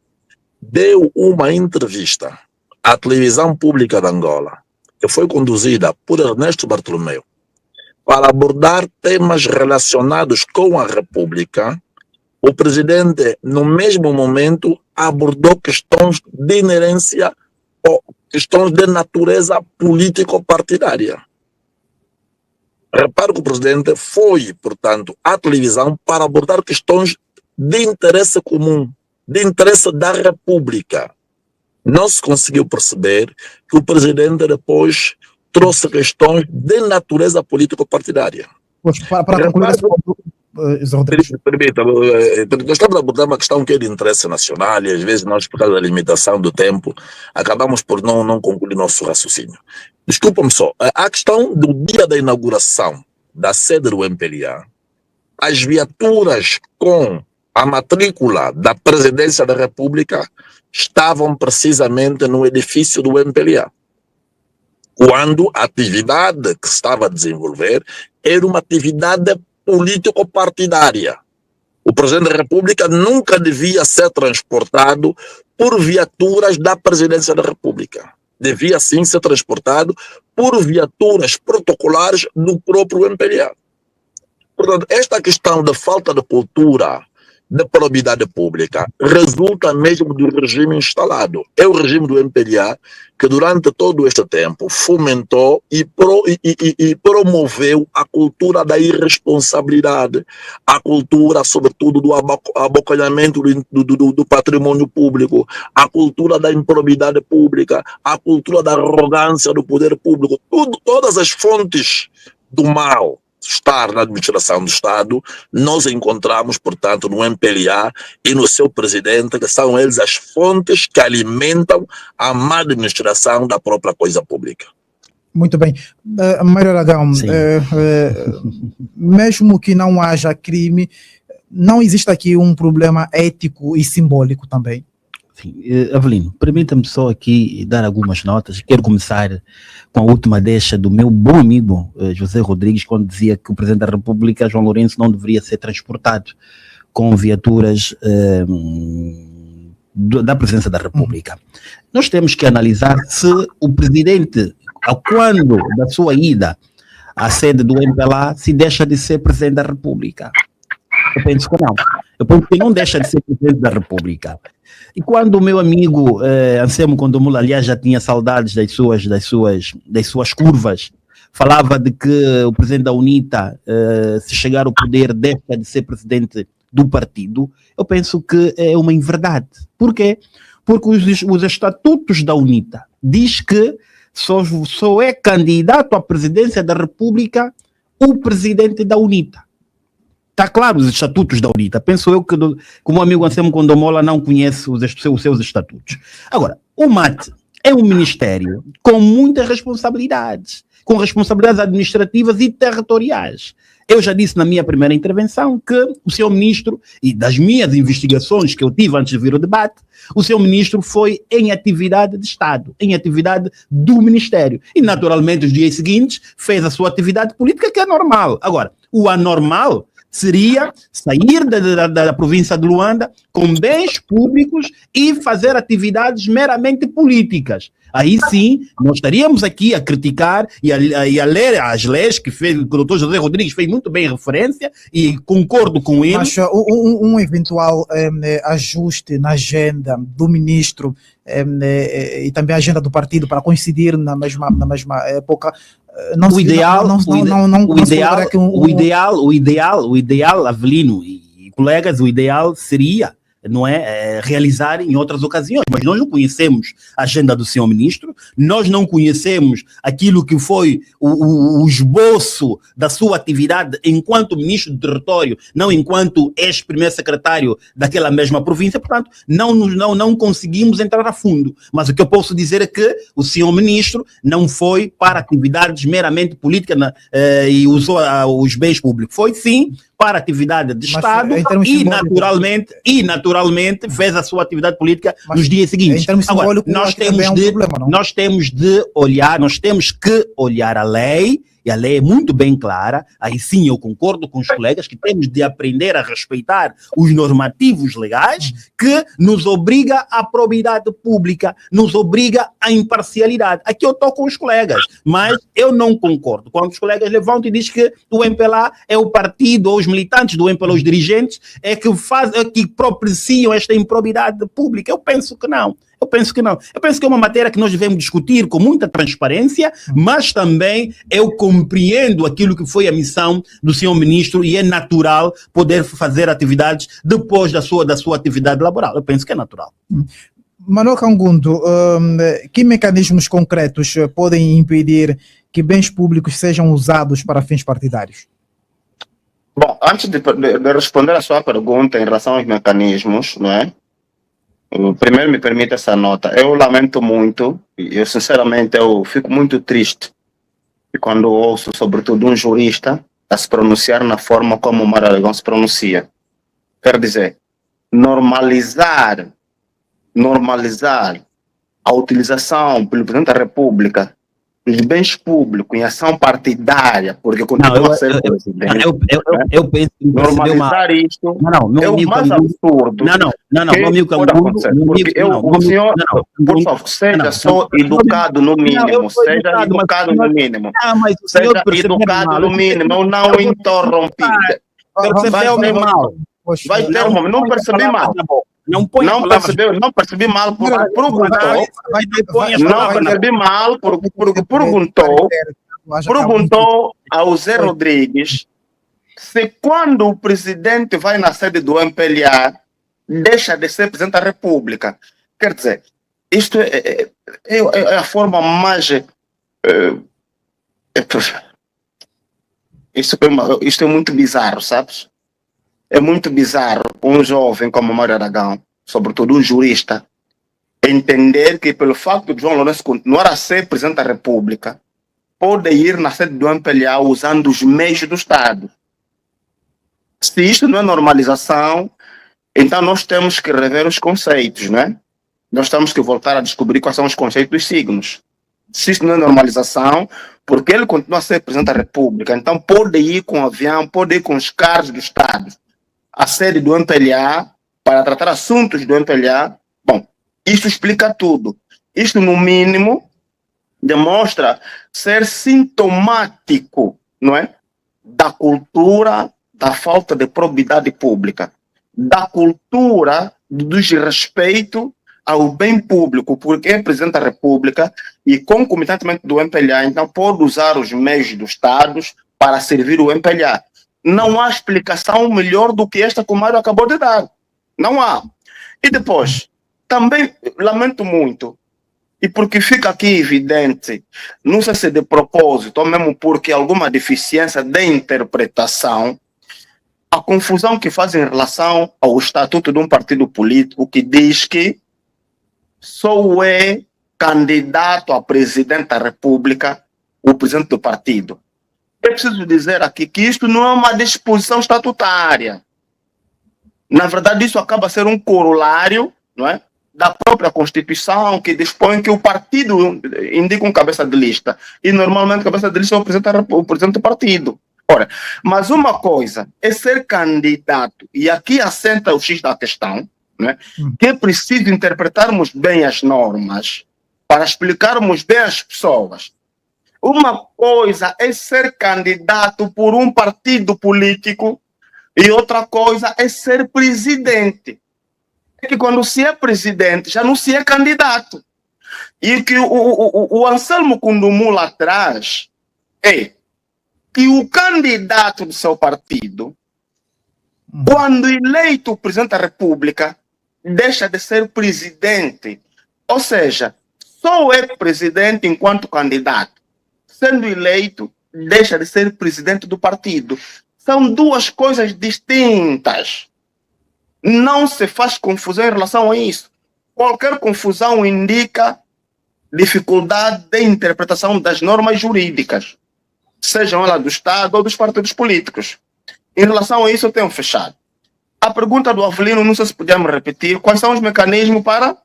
deu uma entrevista à televisão pública de Angola, que foi conduzida por Ernesto Bartolomeu, para abordar temas relacionados com a República, o presidente, no mesmo momento, abordou questões de inerência ou questões de natureza político-partidária. Repare que o presidente foi, portanto, à televisão para abordar questões de interesse comum, de interesse da República. Não se conseguiu perceber que o presidente depois trouxe questões de natureza político-partidária. Pois, para concluir esse ponto, José Rodrigues. Permita, nós estamos a abordar uma questão que é de interesse nacional e às vezes nós, por causa da limitação do tempo, acabamos por não concluir nosso raciocínio. Desculpa-me só, a questão do dia da inauguração da sede do MPLA, as viaturas com a matrícula da Presidência da República estavam precisamente no edifício do MPLA, quando a atividade que se estava a desenvolver era uma atividade político-partidária. O Presidente da República nunca devia ser transportado por viaturas da Presidência da República. Devia sim ser transportado por viaturas protocolares do próprio MPLA. Portanto, esta questão da falta de cultura de probidade pública resulta mesmo do regime instalado. É o regime do MPLA que durante todo este tempo fomentou e promoveu a cultura da irresponsabilidade, a cultura sobretudo do abocanhamento do patrimônio público, a cultura da improbidade pública, a cultura da arrogância do poder público, todas as fontes do mal estar na administração do Estado, nós encontramos, portanto, no MPLA e no seu presidente, que são eles as fontes que alimentam a má administração da própria coisa pública. Muito bem. Mário Aragão, mesmo que não haja crime, não existe aqui um problema ético e simbólico também? Sim, Avelino, permita-me só aqui dar algumas notas. Quero começar com a última deixa do meu bom amigo José Rodrigues, quando dizia que o Presidente da República, João Lourenço, não deveria ser transportado com viaturas da Presidência da República. Nós temos que analisar se o Presidente, quando da sua ida à sede do MPLA, se deixa de ser Presidente da República. Eu penso que não. Eu penso que não deixa de ser Presidente da República. E quando o meu amigo Anselmo Condomula, aliás, já tinha saudades das suas curvas, falava de que o presidente da UNITA, se chegar ao poder, deixa de ser presidente do partido, eu penso que é uma inverdade. Por quê? Porque os estatutos da UNITA diz que só é candidato à presidência da República o presidente da UNITA. Está claro os estatutos da UNITA. Penso eu que como o amigo Anselmo Condomola não conhece os seus estatutos. Agora, o MAT é um ministério com muitas responsabilidades, com responsabilidades administrativas e territoriais. Eu já disse na minha primeira intervenção que o seu ministro, e das minhas investigações que eu tive antes de vir ao debate, o seu ministro foi em atividade de Estado, em atividade do Ministério. E, naturalmente, os dias seguintes fez a sua atividade política, que é normal. Agora, o anormal seria sair da província de Luanda com bens públicos e fazer atividades meramente políticas. Aí sim, nós estaríamos aqui a criticar e a ler as leis que o doutor José Rodrigues fez muito bem referência e concordo com ele. Mas um eventual ajuste na agenda do ministro e também a agenda do partido para coincidir na mesma época, o ideal, Avelino e colegas, o ideal seria, não é, realizar em outras ocasiões, mas nós não conhecemos a agenda do senhor ministro, nós não conhecemos aquilo que foi o esboço da sua atividade enquanto ministro do território, não enquanto ex-primeiro secretário daquela mesma província, portanto, não conseguimos entrar a fundo. Mas o que eu posso dizer é que o senhor ministro não foi para atividades meramente políticas e usou os bens públicos. Foi, sim, para atividade de Estado e naturalmente fez a sua atividade política nos dias seguintes. Agora, nós temos que olhar a lei E a lei é muito bem clara, aí sim eu concordo com os colegas que temos de aprender a respeitar os normativos legais que nos obriga à probidade pública, nos obriga à imparcialidade. Aqui eu estou com os colegas, mas eu não concordo quando os colegas levantam e dizem que o MPLA é o partido, ou os militantes do MPLA, os dirigentes, que propiciam esta improbidade pública. Eu penso que não. Eu penso que é uma matéria que nós devemos discutir com muita transparência, mas também eu compreendo aquilo que foi a missão do senhor ministro e é natural poder fazer atividades depois da sua atividade laboral. Eu penso que é natural. Manuel Cangundo, que mecanismos concretos podem impedir que bens públicos sejam usados para fins partidários? Bom, antes de responder a sua pergunta em relação aos mecanismos, não é? Primeiro me permite essa nota. Eu lamento muito, eu sinceramente eu fico muito triste quando ouço, sobretudo, um jurista a se pronunciar na forma como o Mário Aragão se pronuncia. Quer dizer, normalizar a utilização pelo Presidente da República dos bens públicos em ação partidária, porque continua a ser presidente. Eu penso que normalizar isto é o mais absurdo. O senhor, por favor, seja só educado no mínimo. Seja educado no mínimo. Seja educado no mínimo, não interrompido. Percebeu-me mal. Vai ter um momento, não percebi mal. Não percebi mal porque perguntou ao Zé Rodrigues se quando o presidente vai na sede do MPLA deixa de ser presidente da República. Quer dizer, isto é a forma mais isto é muito bizarro, sabes? É muito bizarro um jovem como Mário Aragão, sobretudo um jurista, entender que pelo facto de João Lourenço continuar a ser presidente da República, pode ir na sede do MPLA usando os meios do Estado. Se isto não é normalização, então nós temos que rever os conceitos, não é? Nós temos que voltar a descobrir quais são os conceitos dos signos. Se isto não é normalização, porque ele continua a ser presidente da República, então pode ir com o avião, pode ir com os carros do Estado, a sede do MPLA, para tratar assuntos do MPLA. Bom, isso explica tudo. Isto, no mínimo, demonstra ser sintomático, não é? Da cultura da falta de probidade pública, da cultura do desrespeito ao bem público, porque é presidente da República e, concomitantemente do MPLA, então pode usar os meios dos Estados para servir o MPLA. Não há explicação melhor do que esta que o Mário acabou de dar. Não há. E depois, também lamento muito, e porque fica aqui evidente, não sei se de propósito, ou mesmo porque alguma deficiência de interpretação, a confusão que faz em relação ao estatuto de um partido político que diz que só é candidato a presidente da República o presidente do partido. É preciso dizer aqui que isto não é uma disposição estatutária. Na verdade, isso acaba a ser um corolário, não é, da própria Constituição, que dispõe que o partido indica um cabeça de lista. E, normalmente, o cabeça de lista é o presidente do partido. Ora, mas uma coisa é ser candidato, e aqui assenta o X da questão, né, que é preciso interpretarmos bem as normas para explicarmos bem às pessoas. Uma coisa é ser candidato por um partido político e outra coisa é ser presidente. É que quando se é presidente já não se é candidato. E que o Anselmo Kundumu lá atrás é que o candidato do seu partido, quando eleito presidente da República, deixa de ser presidente. Ou seja, só é presidente enquanto candidato. Sendo eleito, deixa de ser presidente do partido. São duas coisas distintas. Não se faz confusão em relação a isso. Qualquer confusão indica dificuldade de interpretação das normas jurídicas, sejam elas do Estado ou dos partidos políticos. Em relação a isso, eu tenho fechado. A pergunta do Avelino, não sei se podemos repetir, quais são os mecanismos para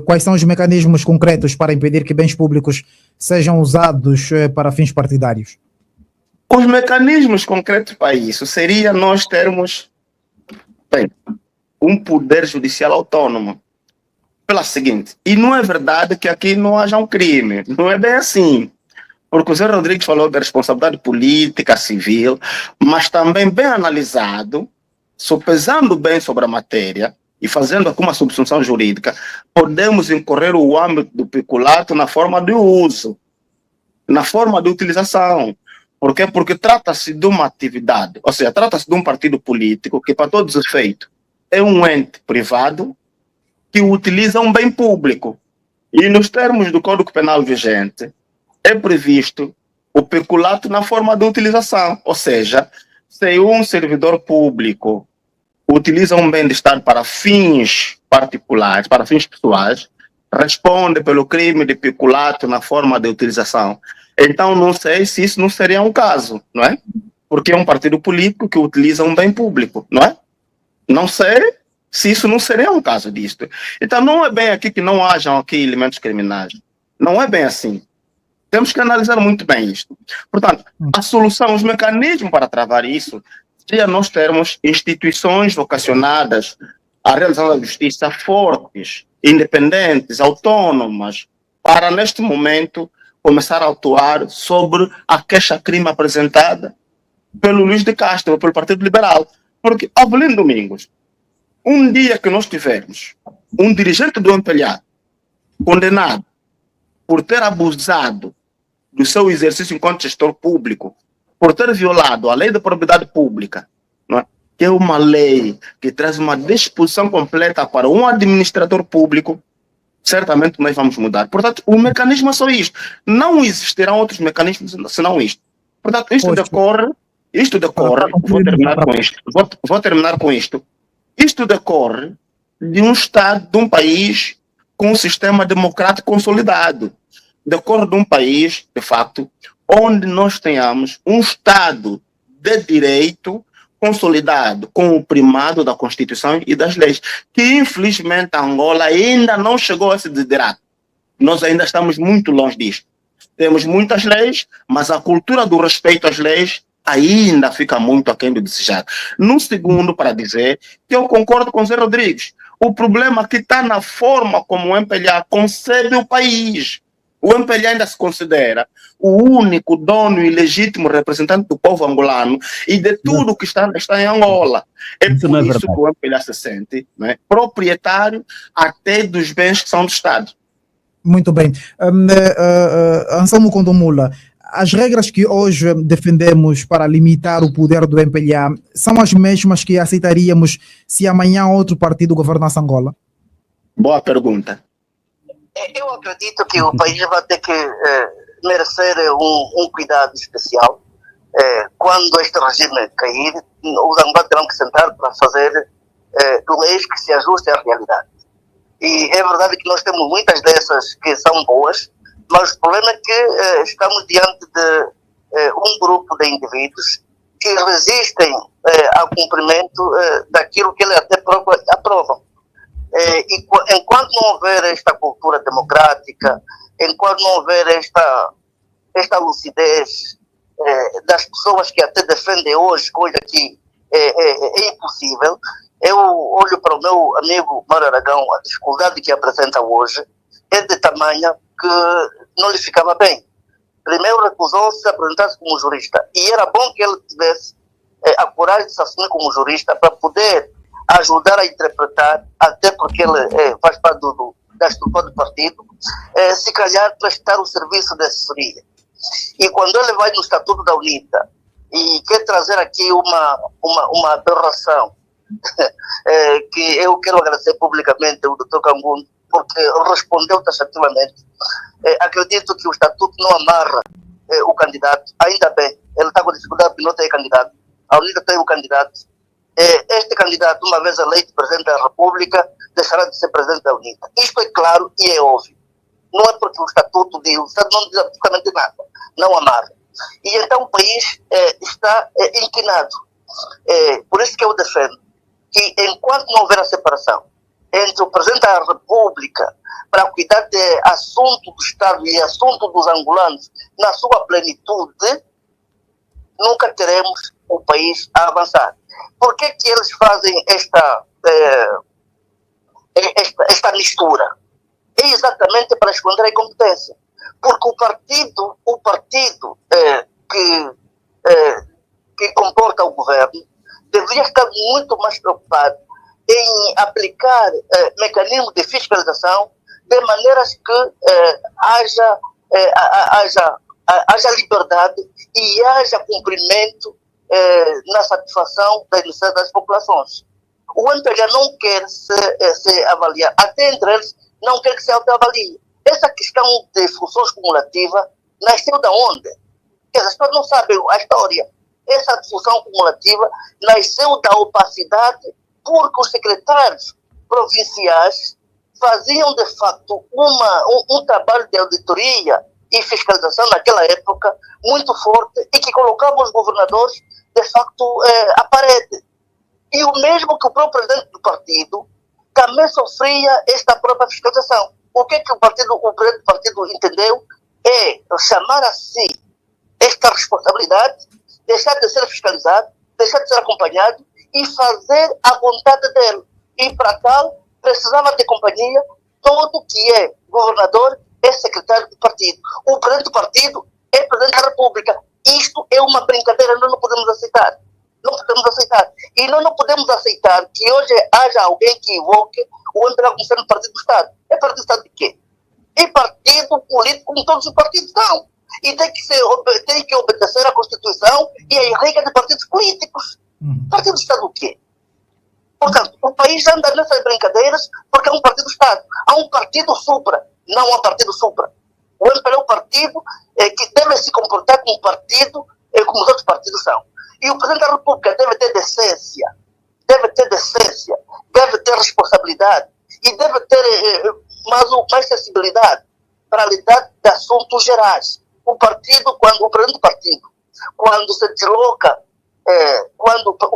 quais são os mecanismos concretos para impedir que bens públicos sejam usados para fins partidários? Os mecanismos concretos para isso seria nós termos, bem, um poder judicial autônomo. Pela seguinte, e não é verdade que aqui não haja um crime, não é bem assim. Porque o Zé Rodrigues falou da responsabilidade política, civil, mas também bem analisado, sopesando bem sobre a matéria e fazendo aqui uma subsunção jurídica, podemos incorrer o âmbito do peculato na forma de uso, na forma de utilização. Por quê? Porque trata-se de uma atividade, ou seja, trata-se de um partido político que, para todos os efeitos, é um ente privado que utiliza um bem público. E nos termos do Código Penal vigente, é previsto o peculato na forma de utilização. Ou seja, se um servidor público utiliza um bem de Estado para fins particulares, para fins pessoais, responde pelo crime de peculato na forma de utilização. Então, não sei se isso não seria um caso, não é? Porque é um partido político que utiliza um bem público, não é? Não sei se isso não seria um caso disto. Então, não é bem aqui que não hajam aqui elementos criminais. Não é bem assim. Temos que analisar muito bem isto. Portanto, a solução, os mecanismos para travar isso, seria nós termos instituições vocacionadas à realização da justiça fortes, independentes, autônomas, para, neste momento, começar a atuar sobre a queixa-crime apresentada pelo Luís de Castro, pelo Partido Liberal. Porque, Avelino Domingos, um dia que nós tivermos um dirigente do MPLA condenado por ter abusado do seu exercício enquanto gestor público, por ter violado a lei da propriedade pública, não é? Que é uma lei que traz uma disposição completa para um administrador público, certamente nós vamos mudar. Portanto, o mecanismo é só isto. Não existirão outros mecanismos senão isto. Portanto, isto decorre, vou terminar com isto. Isto decorre de um Estado, de um país com um sistema democrático consolidado. Decorre de um país, de facto, onde nós tenhamos um Estado de direito consolidado com o primado da Constituição e das leis, que infelizmente a Angola ainda não chegou a esse desiderato. Nós ainda estamos muito longe disto. Temos muitas leis, mas a cultura do respeito às leis ainda fica muito aquém do desejado. No segundo, para dizer que eu concordo com o Zé Rodrigues, o problema que está na forma como o MPLA concebe o país. O MPLA ainda se considera o único dono e legítimo representante do povo angolano e de tudo que está em Angola. É por isso que o MPLA se sente, né, proprietário até dos bens que são do Estado. Muito bem. Anselmo Condomula, as regras que hoje defendemos para limitar o poder do MPLA são as mesmas que aceitaríamos se amanhã outro partido governasse Angola? Boa pergunta. Eu acredito que o país vai ter que merecer um cuidado especial. Quando este regime cair, os angolanos terão que sentar para fazer leis que se ajustem à realidade. E é verdade que nós temos muitas dessas que são boas, mas o problema é que estamos diante de um grupo de indivíduos que resistem ao cumprimento daquilo que eles até próprios aprovam. E enquanto não houver esta cultura democrática, enquanto não houver esta lucidez das pessoas que até defendem hoje, coisa que é impossível, eu olho para o meu amigo Mário Aragão, a dificuldade que apresenta hoje é de tamanha que não lhe ficava bem. Primeiro recusou-se a apresentar-se como jurista, e era bom que ele tivesse a coragem de se assumir como jurista para poder ajudar a interpretar, até porque ele faz parte da estrutura do partido, se calhar prestar o serviço de assessoria. E quando ele vai no Estatuto da UNITA e quer trazer aqui uma aberração, que eu quero agradecer publicamente ao Dr. Kangun, porque respondeu taxativamente. Acredito que o Estatuto não amarra o candidato, ainda bem, ele está com dificuldade de não ter candidato, a UNITA tem um candidato. Este candidato, uma vez eleito presidente da República, deixará de ser presidente da UNITA. Isto é claro e é óbvio. Não é porque o Estatuto diz, o Estatuto não diz absolutamente nada, não amarra. E então o país está inquinado. Por isso que eu defendo que enquanto não houver a separação entre o Presidente da República para cuidar de assunto do Estado e assunto dos angolanos na sua plenitude, nunca teremos o país a avançar. Por que eles fazem esta mistura? É exatamente para esconder a incompetência. Porque o partido que comporta o governo deveria estar muito mais preocupado em aplicar mecanismos de fiscalização de maneiras que haja liberdade e haja cumprimento na satisfação das necessidades das populações. O MPLA não quer se avaliar, até entre eles não quer que se autoavalie. Essa questão de funções cumulativas nasceu da onde? As pessoas não sabem a história. Essa função cumulativa nasceu da opacidade porque os secretários provinciais faziam, de facto, um trabalho de auditoria e fiscalização naquela época muito forte e que colocava os governadores, de facto, à parede. E o mesmo que o próprio presidente do partido também sofria esta própria fiscalização. O que o presidente do partido entendeu é chamar a si esta responsabilidade, deixar de ser fiscalizado, deixar de ser acompanhado e fazer a vontade dele. E para tal, precisava de companhia, todo que é governador é secretário do partido. O presidente do partido é presidente da República. Isto é uma brincadeira, nós não podemos aceitar. Não podemos aceitar. E nós não podemos aceitar que hoje haja alguém que invoque o MPLA como sendo partido do Estado. É partido do Estado de quê? É partido político como todos os partidos são. E tem que obedecer à Constituição e à regra de partidos políticos. Partido do Estado o quê? Portanto, o país anda nessas brincadeiras porque é um partido do Estado. Há um partido supra, não há partido supra. O MPLA é um partido que deve se comportar como um partido como os outros partidos são. E o Presidente da República deve ter decência, deve ter responsabilidade e deve ter mais sensibilidade para lidar de assuntos gerais. O partido, o Presidente do partido, quando se desloca, o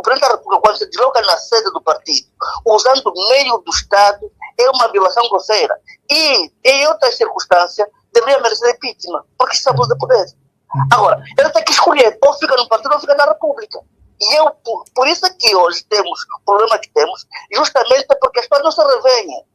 Presidente da República, quando se desloca na sede do partido, usando o meio do Estado, é uma violação grosseira. E, em outras circunstâncias, deveria merecer impeachment, porque isso é abuso de poder. Agora, ele tem que escolher, ou fica no partido ou fica na República. E por isso é que hoje temos o problema que temos, justamente porque as pessoas não se revêem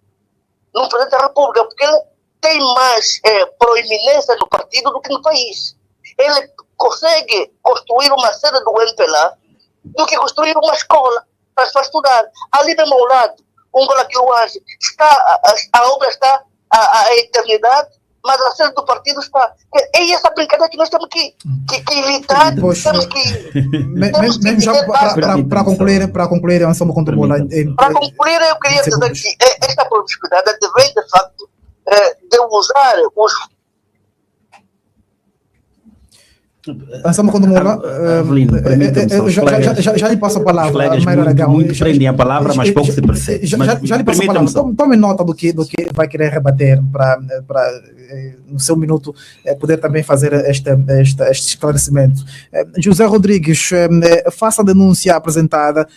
no Presidente da República, porque ele tem mais proeminência no partido do que no país. Ele consegue construir uma sede do MPLA do que construir uma escola para as pessoas estudar. Ali mesmo ao lado, um Golaquiluage, a obra está a eternidade, mas a sede do partido está. É essa brincadeira que nós temos que evitar. Temos que já para concluir, Anselmo Condombola. Para concluir, eu queria dizer que esta promiscuidade deve, de facto, de usar os. Anselmo Condombola, já lhe passo a palavra. Colegas muito prendem a palavra, mas pouco se percebe. Já lhe passo a palavra. Tome nota do que vai querer rebater para no seu minuto poder também fazer este esclarecimento. José Rodrigues, faça a denúncia apresentada,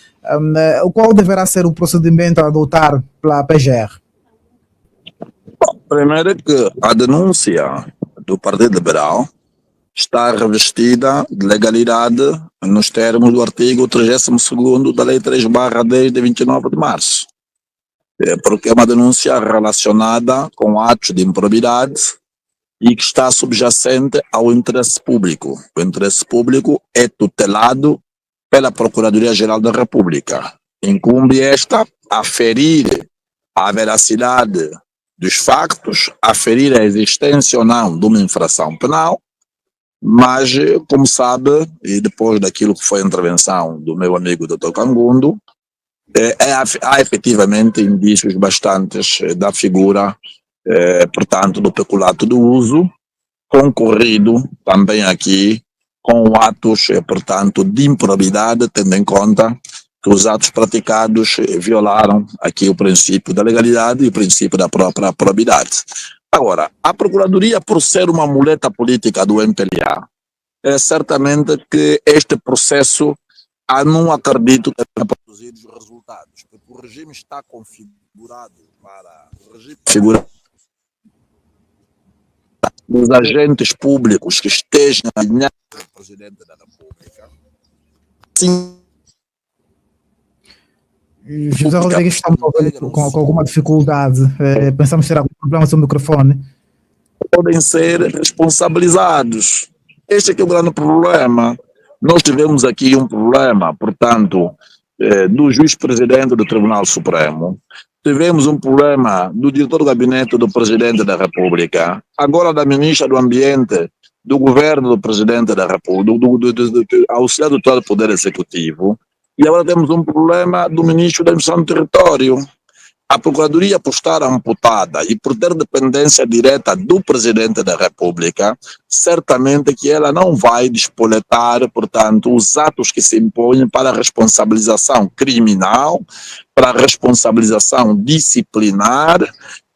qual deverá ser o procedimento a adotar pela PGR? Primeiro é que a denúncia do Partido Liberal está revestida de legalidade nos termos do artigo 32º da Lei 3/10 de 29 de março. Porque é uma denúncia relacionada com atos de improbidade e que está subjacente ao interesse público. O interesse público é tutelado pela Procuradoria-Geral da República. Incumbe esta aferir a veracidade dos factos, aferir a existência ou não de uma infração penal, mas, como sabe, e depois daquilo que foi a intervenção do meu amigo Dr. Cangundo, há efetivamente indícios bastantes da figura, portanto, do peculato do uso, concorrido também aqui com atos, portanto, de improbidade, tendo em conta que os atos praticados violaram aqui o princípio da legalidade e o princípio da própria probidade. Agora, a Procuradoria, por ser uma muleta política do MPLA, certamente que este processo, não acredito que vai produzir produzir os resultados, porque o regime está configurado para o regime configurado dos agentes públicos que estejam alinhados com o Presidente da República. Sim. José Rodrigues está com alguma dificuldade. Pensamos ter algum problema com o seu microfone. Podem ser responsabilizados. Este aqui é o grande problema. Nós tivemos aqui um problema, portanto, do juiz-presidente do Tribunal Supremo. Tivemos um problema do diretor do gabinete do Presidente da República. Agora da Ministra do Ambiente, do governo do Presidente da República, do auxiliar do todo Poder Executivo. E agora temos um problema do Ministro da Administração do Território. A Procuradoria, por estar amputada e por ter dependência direta do Presidente da República, certamente que ela não vai despoletar, portanto, os atos que se impõem para a responsabilização criminal, para a responsabilização disciplinar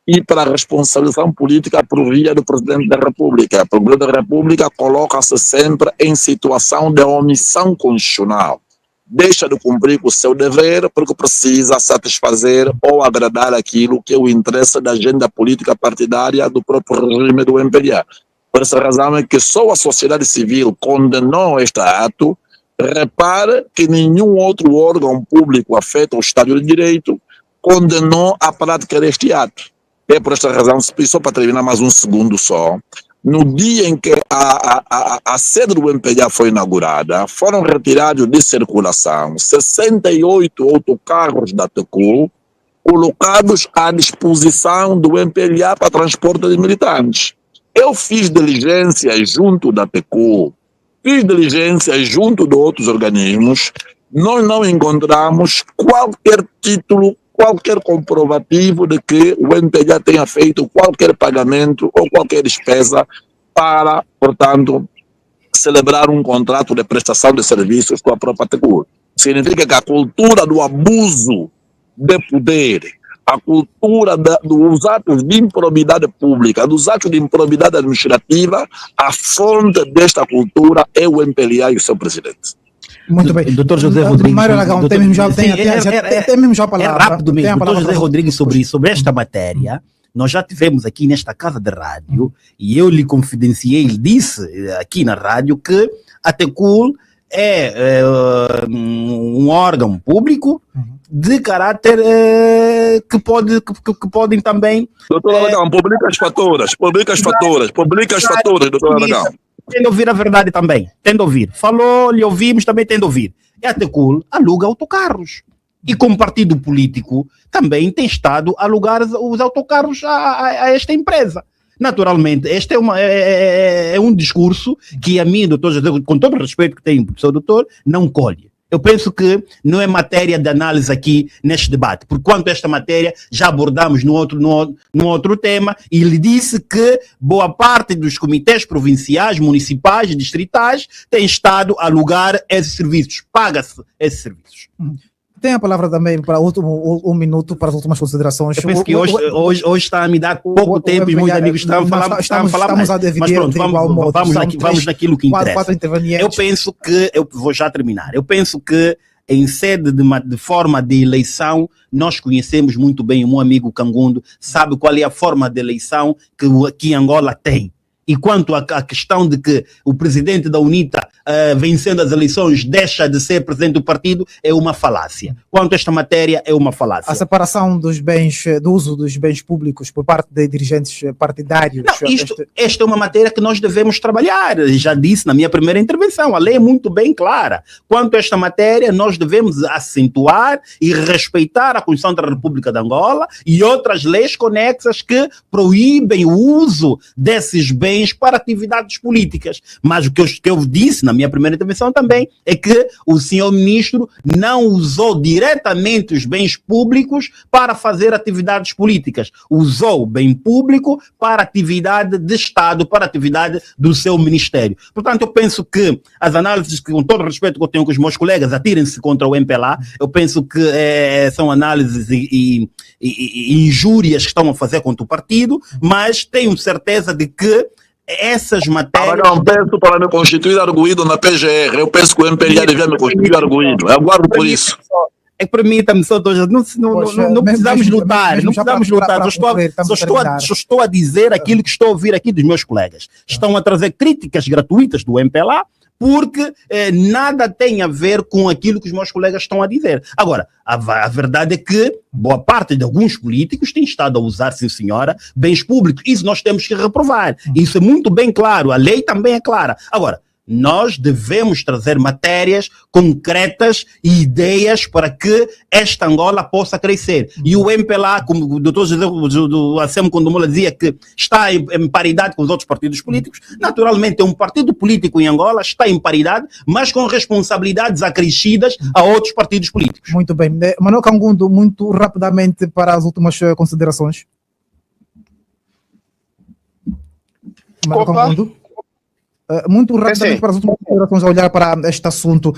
e para a responsabilização política por via do Presidente da República. O Presidente da República coloca-se sempre em situação de omissão constitucional. Deixa de cumprir o seu dever porque precisa satisfazer ou agradar aquilo que é o interesse da agenda política partidária do próprio regime do MPLA. Por essa razão é que só a sociedade civil condenou este ato. Repare que nenhum outro órgão público afeto ao Estado de Direito condenou a prática deste ato. É por esta razão, só para terminar mais um segundo só, no dia em que a sede do MPLA foi inaugurada, foram retirados de circulação 68 autocarros da TECUL, colocados à disposição do MPLA para transporte de militantes. Eu fiz diligências junto da TECUL, fiz diligências junto de outros organismos, nós não encontramos qualquer título, qualquer comprovativo de que o MPLA tenha feito qualquer pagamento ou qualquer despesa para, portanto, celebrar um contrato de prestação de serviços com a própria TECUL. Significa que a cultura do abuso de poder, a cultura dos atos de improbidade pública, dos atos de improbidade administrativa, a fonte desta cultura é o MPLA e o seu presidente. Muito bem. Doutor José Rodrigues. Mário Aragão, tem mesmo já a palavra. É rápido mesmo. Doutor José Rodrigues, sobre esta matéria, nós já tivemos aqui nesta casa de rádio, e eu lhe confidenciei, ele disse aqui na rádio que a TECUL é um órgão público de caráter que podem também... Doutor Aragão, publica as faturas, doutor Aragão. Tem de ouvir a verdade também, tem de ouvir. Falou, lhe ouvimos, também tem de ouvir. E a TECUL aluga autocarros. E como partido político, também tem estado a alugar os autocarros a esta empresa. Naturalmente, este é um discurso que a mim, doutor José, com todo o respeito que tenho para o seu doutor, não colhe. Eu penso que não é matéria de análise aqui neste debate, porque quanto a esta matéria já abordamos no outro tema, e lhe disse que boa parte dos comitês provinciais, municipais e distritais tem estado a alugar esses serviços, paga-se esses serviços. Tem a palavra também para um minuto para as últimas considerações. Eu penso que hoje está a me dar pouco tempo e muitos amigos estão a falar mais. Mas pronto, vamos naquilo que interessa. Eu penso que, eu vou já terminar, eu penso que em sede de forma de eleição, nós conhecemos muito bem, o meu amigo Cangundo sabe qual é a forma de eleição que Angola tem. E quanto à questão de que o presidente da UNITA, vencendo as eleições, deixa de ser presidente do partido, é uma falácia. Quanto a esta matéria, é uma falácia. A separação dos bens, do uso dos bens públicos por parte de dirigentes partidários... Não, esta é uma matéria que nós devemos trabalhar. Já disse na minha primeira intervenção, a lei é muito bem clara. Quanto a esta matéria, nós devemos acentuar e respeitar a Constituição da República de Angola e outras leis conexas que proíbem o uso desses bens para atividades políticas. Mas o que eu disse na minha primeira intervenção também é que o senhor ministro não usou diretamente os bens públicos para fazer atividades políticas. Usou o bem público para atividade de Estado, para atividade do seu ministério. Portanto, eu penso que as análises, com todo o respeito que eu tenho com os meus colegas, atirem-se contra o MPLA, eu penso que são análises e injúrias que estão a fazer contra o partido, mas tenho certeza de que essas matérias... Não penso para me constituir arguído na PGR. Eu penso que o MPLA devia me constituir arguído. Eu aguardo por isso. permita-me só, não precisamos lutar, não precisamos lutar. Só estou a dizer aquilo que estou a ouvir aqui dos meus colegas. Estão a trazer críticas gratuitas do MPLA, porque nada tem a ver com aquilo que os meus colegas estão a dizer. Agora, a verdade é que boa parte de alguns políticos têm estado a usar, sim senhora, bens públicos. Isso nós temos que reprovar. Isso é muito bem claro. A lei também é clara. Agora, nós devemos trazer matérias concretas e ideias para que esta Angola possa crescer. E o MPLA, como o doutor José do ACM Condomola dizia que está em paridade com os outros partidos políticos, naturalmente é um partido político em Angola, está em paridade, mas com responsabilidades acrescidas a outros partidos políticos. Muito bem. Manuel Cangundo, muito rapidamente para as últimas considerações. Manuel Cangundo. Muito rapidamente para as últimas considerações, a olhar para este assunto.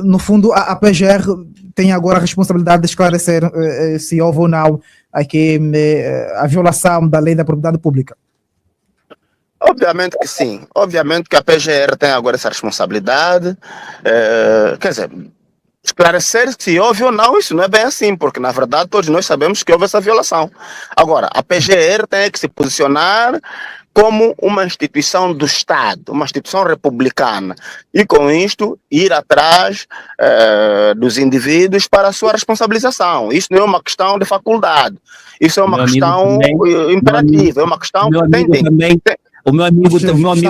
No fundo, a PGR tem agora a responsabilidade de esclarecer se houve ou não aqui a violação da lei da propriedade pública. Obviamente que sim. Obviamente que a PGR tem agora essa responsabilidade. Quer dizer, esclarecer se houve ou não, isso não é bem assim, porque na verdade todos nós sabemos que houve essa violação. Agora, a PGR tem que se posicionar como uma instituição do Estado, uma instituição republicana, e com isto ir atrás dos indivíduos para a sua responsabilização. Isso não é uma questão de faculdade, isso é uma questão imperativa, é uma questão que o meu amigo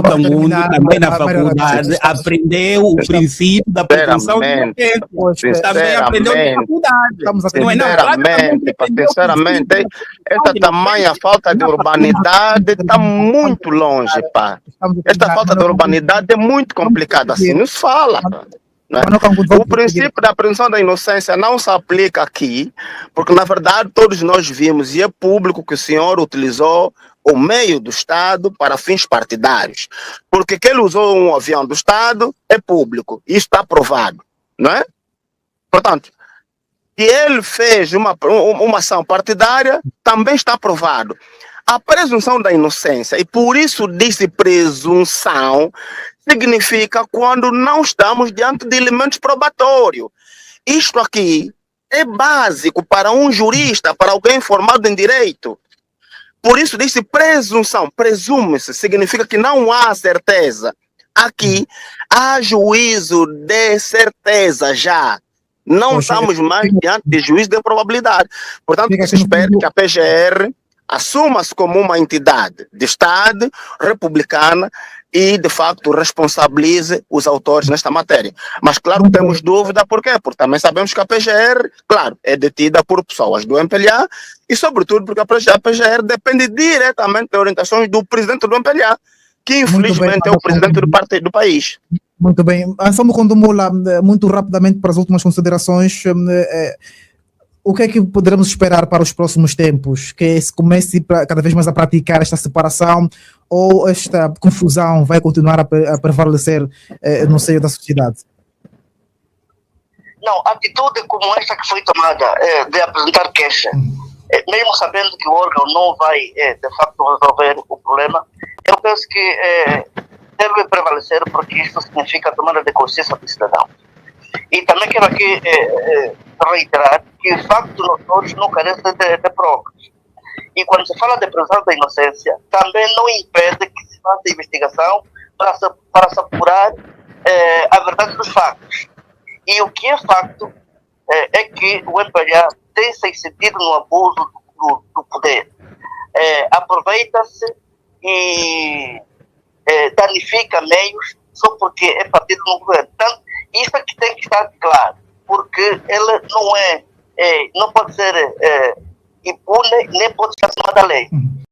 Cangundo também na faculdade aprendeu o princípio da prevenção do ambiente. Também aprendeu na faculdade. Sinceramente, essa tamanha falta de urbanidade está muito longe, pá. Esta falta de urbanidade é muito complicada, assim, não se fala, pá. O princípio da presunção da inocência não se aplica aqui, porque na verdade todos nós vimos, e é público, que o senhor utilizou o meio do Estado para fins partidários, porque que ele usou um avião do Estado é público, isso está provado, não é? Portanto, que ele fez uma ação partidária também está provado. A presunção da inocência, e por isso disse presunção, significa quando não estamos diante de elementos probatórios. Isto aqui é básico para um jurista, para alguém formado em direito. Por isso disse presunção, presume-se, significa que não há certeza. Aqui há juízo de certeza já. Não estamos mais diante de juízo de probabilidade. Portanto, se espera que a PGR assuma-se como uma entidade de Estado, republicana, e, de facto, responsabilize os autores nesta matéria. Mas, claro, temos dúvida, por quê? Porque também sabemos que a PGR, claro, é detida por pessoas do MPLA e, sobretudo, porque a PGR depende diretamente das orientações do presidente do MPLA, que, infelizmente, é o presidente do país. Muito bem. Anselmo Condomola, muito rapidamente para as últimas considerações, o que é que poderemos esperar para os próximos tempos? Que se comece cada vez mais a praticar esta separação, ou esta confusão vai continuar a prevalecer no seio da sociedade? Não, atitude como esta que foi tomada de apresentar queixa, mesmo sabendo que o órgão não vai de facto resolver o problema, eu penso que deve prevalecer, porque isso significa a tomada de consciência do cidadão. E também quero aqui reiterar que o facto notório não carece de provas. E quando se fala de presunção da inocência, também não impede que se faça investigação para se apurar a verdade dos factos. E o que é facto é que o MPLA tem se excedido no abuso do poder. Aproveita-se e danifica meios só porque é partido no governo. Então, isso é que tem que estar claro, porque ele não pode ser impune, nem pode ser acima da lei.